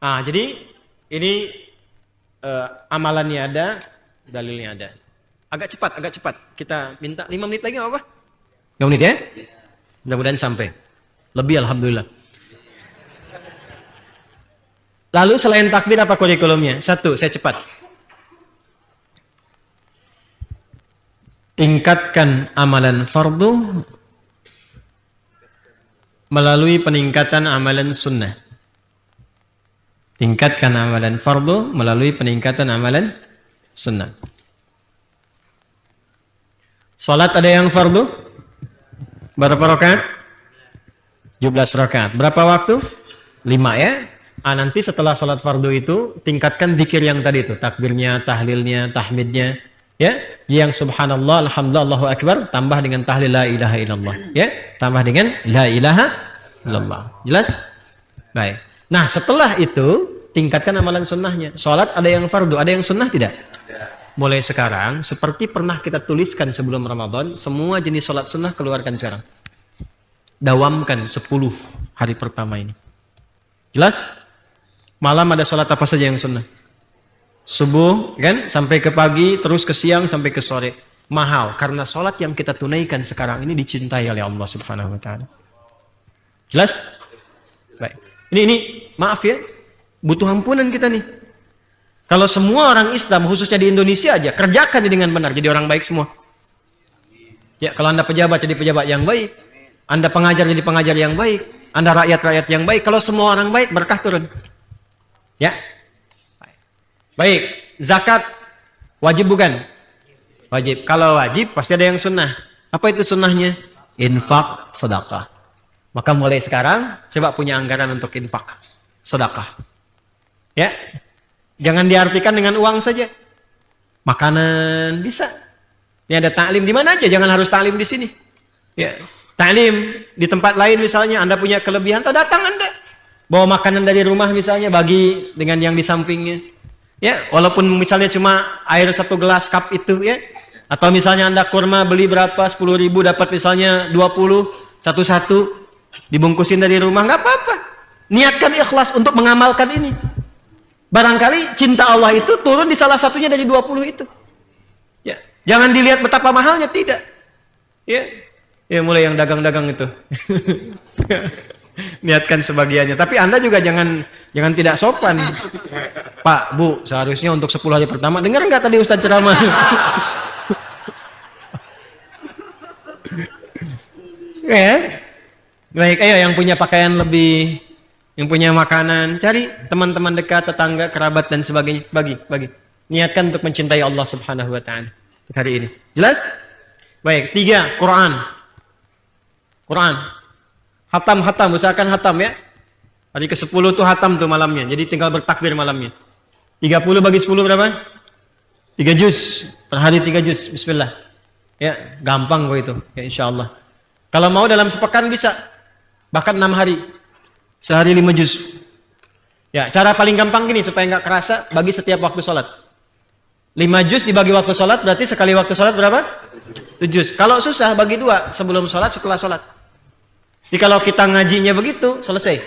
Ah, jadi ini amalannya ada, dalilnya ada. Agak cepat. Kita minta 5 menit lagi apa? 5 menit ya? Mudah-mudahan sampai. Lebih alhamdulillah. Lalu selain takbir apa kurikulumnya? 1, saya cepat. Tingkatkan amalan fardu melalui peningkatan amalan sunnah. Tingkatkan amalan fardu melalui peningkatan amalan sunnah. Salat ada yang fardu? Berapa rakaat? 17 rakaat. Berapa waktu? 5 ya. Nanti setelah salat fardu itu tingkatkan zikir yang tadi itu, takbirnya, tahlilnya, tahmidnya, ya. Yang subhanallah, alhamdulillah, Allahu akbar tambah dengan tahlil la ilaha illallah, ya. Tambah dengan la ilaha illallah. Jelas? Baik. Nah, setelah itu tingkatkan amalan sunnahnya. Salat ada yang fardu, ada yang sunnah tidak? Mulai sekarang, seperti pernah kita tuliskan sebelum Ramadan, semua jenis sholat sunnah keluarkan sekarang. Dawamkan 10. hari pertama ini. Jelas? Malam ada sholat apa saja yang sunnah? Subuh kan sampai ke pagi, terus ke siang sampai ke sore. Mahal karena sholat yang kita tunaikan sekarang ini dicintai oleh Allah Subhanahu wa taala. Jelas? Baik. Ini maaf ya, butuh ampunan kita nih. Kalau semua orang Islam khususnya di Indonesia aja kerjakan dengan benar, jadi orang baik semua. Ya, kalau Anda pejabat jadi pejabat yang baik, Anda pengajar jadi pengajar yang baik, Anda rakyat-rakyat yang baik. Kalau semua orang baik, berkah turun. Ya. Baik, zakat wajib bukan? Wajib. Kalau wajib pasti ada yang sunnah. Apa itu sunnahnya? Infak, sedekah. Maka mulai sekarang coba punya anggaran untuk infak, sedekah. Ya. Jangan diartikan dengan uang saja. Makanan bisa. Ini ada taklim di mana aja, jangan harus taklim di sini. Ya. Taklim di tempat lain misalnya Anda punya kelebihan, datang Anda. Bawa makanan dari rumah misalnya, bagi dengan yang di sampingnya. Ya, walaupun misalnya cuma air 1 gelas cup itu ya. Atau misalnya Anda kurma beli berapa 10.000 dapat misalnya 20 satu-satu dibungkusin dari rumah, nggak apa-apa. Niatkan ikhlas untuk mengamalkan ini. Barangkali cinta Allah itu turun di salah satunya dari 20 itu. Ya, jangan dilihat betapa mahalnya, tidak. Ya. Ya mulai yang dagang-dagang itu. Niatkan sebagiannya, tapi Anda juga jangan tidak sopan. Pak, Bu, seharusnya untuk 10 hari pertama, dengar nggak tadi Ustadz ceramah? Ya. Baik, ayo yang punya pakaian lebih, yang punya makanan, cari teman-teman dekat, tetangga, kerabat dan sebagainya, bagi. Niatkan untuk mencintai Allah Subhanahu wa taala hari ini. Jelas? Baik, 3, Quran. Hatam, usahakan hatam ya. Hari ke-10 tuh hatam tuh malamnya. Jadi tinggal bertakbir malamnya. 30 bagi 10 berapa? 3 juz. Per hari 3 juz. Bismillah. Ya, gampang kok itu. Ya insyaallah. Kalau mau dalam sepekan bisa. Bahkan 6 hari. Sehari 5 juz. Ya, cara paling gampang gini supaya nggak kerasa, bagi setiap waktu sholat. 5 juz dibagi waktu sholat, berarti sekali waktu sholat berapa? 7 juz. Kalau susah, bagi 2. Sebelum sholat, setelah sholat. Jadi kalau kita ngajinya begitu, selesai.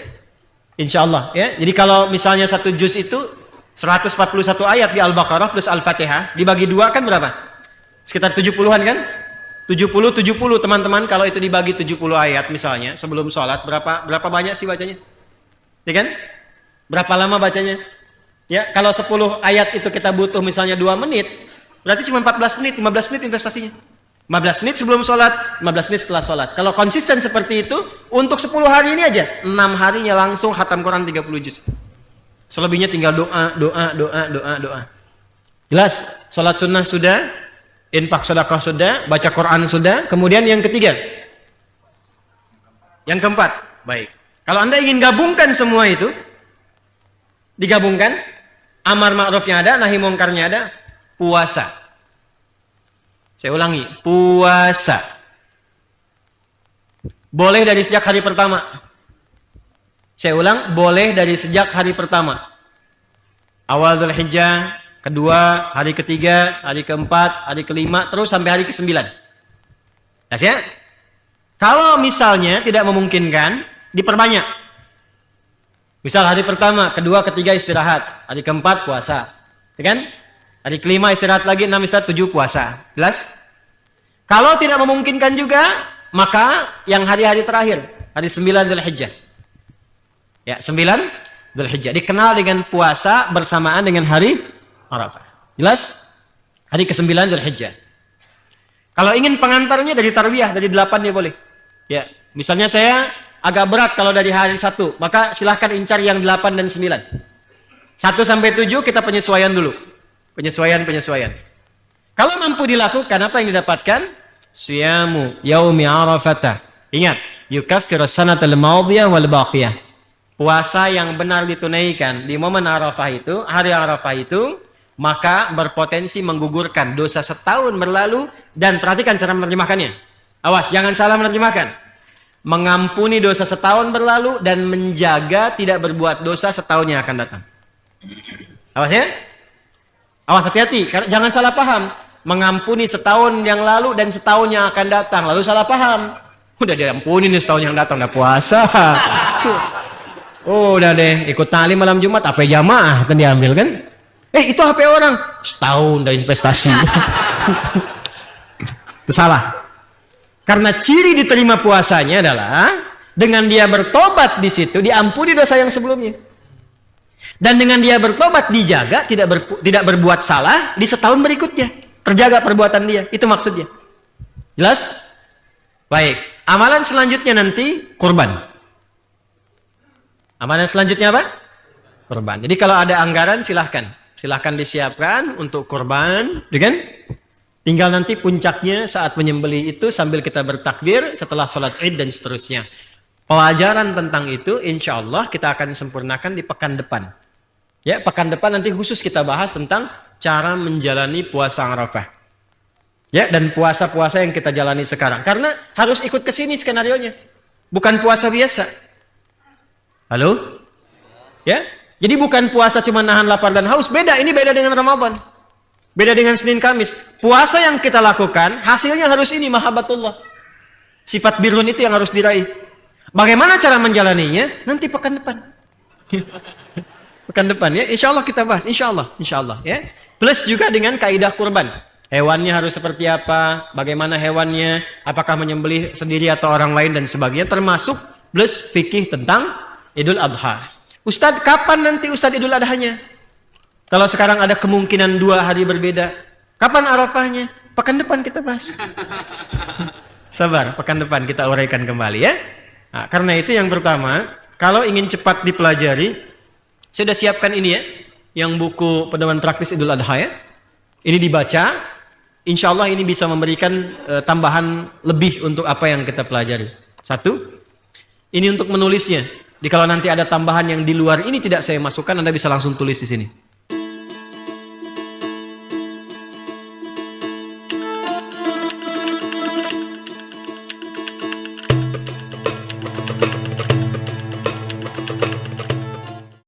Insya Allah. Ya. Jadi kalau misalnya 1 juz itu 141 ayat di Al-Baqarah plus Al-Fatihah, dibagi 2 kan berapa? Sekitar 70-an kan? 70 teman-teman, kalau itu dibagi 70 ayat misalnya sebelum sholat, berapa banyak sih bacanya? Ya kan? Berapa lama bacanya? Ya, kalau 10 ayat itu kita butuh misalnya 2 menit, berarti cuma 14 menit, 15 menit investasinya. 15 menit sebelum sholat, 15 menit setelah sholat. Kalau konsisten seperti itu, untuk 10 hari ini aja, 6 harinya langsung khatam Quran 30 juz. Selebihnya tinggal doa. Jelas? Sholat sunnah sudah, infak sedekah sudah, baca Quran sudah. Kemudian yang ketiga, yang keempat, baik. Kalau Anda ingin gabungkan semua itu, digabungkan, amar ma'rufnya ada, nahi mungkarnya ada, puasa. Saya ulangi, puasa. Boleh dari sejak hari pertama. Saya ulang, boleh dari sejak hari pertama. Awal Dzulhijjah, kedua, hari ketiga, hari keempat, hari kelima, terus sampai hari ke-9. Nah, ya? Kalau misalnya tidak memungkinkan, diperbanyak. Misal hari pertama, kedua, ketiga istirahat, hari keempat puasa. Ya kan? Hari kelima istirahat lagi, 6 istirahat, 7 puasa. Jelas? Kalau tidak memungkinkan juga, maka yang hari-hari terakhir, hari 9 Dzulhijjah. Ya, 9 Dzulhijjah. Dikenal dengan puasa bersamaan dengan hari Arafah. Jelas? Hari ke-9 Dzulhijjah. Kalau ingin pengantarnya dari tarwiyah, dari 8 ya boleh. Ya, misalnya saya agak berat kalau dari hari 1, maka silahkan incar yang 8 dan 9. 1 sampai 7 kita penyesuaian dulu. Penyesuaian. Kalau mampu dilakukan, apa yang didapatkan? Siyamu yaumi Arafah. Ingat, yukaffiru sanatal madiyah wal baqiyah. Puasa yang benar ditunaikan di momen Arafah itu, hari Arafah itu, maka berpotensi menggugurkan dosa setahun berlalu. Dan perhatikan cara menerjemahkannya. Awas, jangan salah menerjemahkan. Mengampuni dosa setahun berlalu dan menjaga tidak berbuat dosa setahun yang akan datang. Awas ya. Awas, hati-hati, jangan salah paham. Mengampuni setahun yang lalu dan setahun yang akan datang, lalu salah paham. Udah diampuni nih setahun yang datang, udah puasa. Oh, udah deh, ikut talim malam Jumat, HP jamaah kan diambil kan? Itu HP orang. Setahun udah investasi. Itu salah. Karena ciri diterima puasanya adalah dengan dia bertobat di situ diampuni dosa yang sebelumnya. Dan dengan dia bertobat dijaga tidak berbuat salah di setahun berikutnya. Terjaga perbuatan dia. Itu maksudnya. Jelas? Baik. Amalan selanjutnya nanti kurban. Amalan selanjutnya apa? Kurban. Jadi kalau ada anggaran silahkan disiapkan untuk kurban, ya kan? Tinggal nanti puncaknya saat menyembelih itu sambil kita bertakbir setelah sholat Id dan seterusnya. Pelajaran tentang itu insya Allah kita akan sempurnakan di pekan depan. Ya, pekan depan nanti khusus kita bahas tentang cara menjalani puasa Arafah. Ya, dan puasa-puasa yang kita jalani sekarang. Karena harus ikut ke sini skenarionya. Bukan puasa biasa. Halo? Ya? Jadi bukan puasa cuma nahan lapar dan haus. Beda, ini beda dengan Ramadan. Beda dengan Senin Kamis. Puasa yang kita lakukan, hasilnya harus ini, mahabbatullah. Sifat birrun itu yang harus diraih. Bagaimana cara menjalaninya? Nanti pekan depan. Pekan depan ya, insya Allah kita bahas. Insya Allah ya. Plus juga dengan kaidah kurban. Hewannya harus seperti apa? Bagaimana hewannya? Apakah menyembelih sendiri atau orang lain dan sebagainya? Termasuk plus fikih tentang Idul Adha. Ustadz, kapan nanti Ustadz Idul Adhanya? Kalau sekarang ada kemungkinan 2 hari berbeda, kapan Arafahnya? Pekan depan kita bahas. Sabar, pekan depan kita uraikan kembali ya. Nah, karena itu yang pertama, kalau ingin cepat dipelajari, saya sudah siapkan ini ya, yang buku pedoman praktis Idul Adha ya. Ini dibaca, insya Allah ini bisa memberikan tambahan lebih untuk apa yang kita pelajari. 1, ini untuk menulisnya. Jadi kalau nanti ada tambahan yang di luar ini tidak saya masukkan, Anda bisa langsung tulis di sini.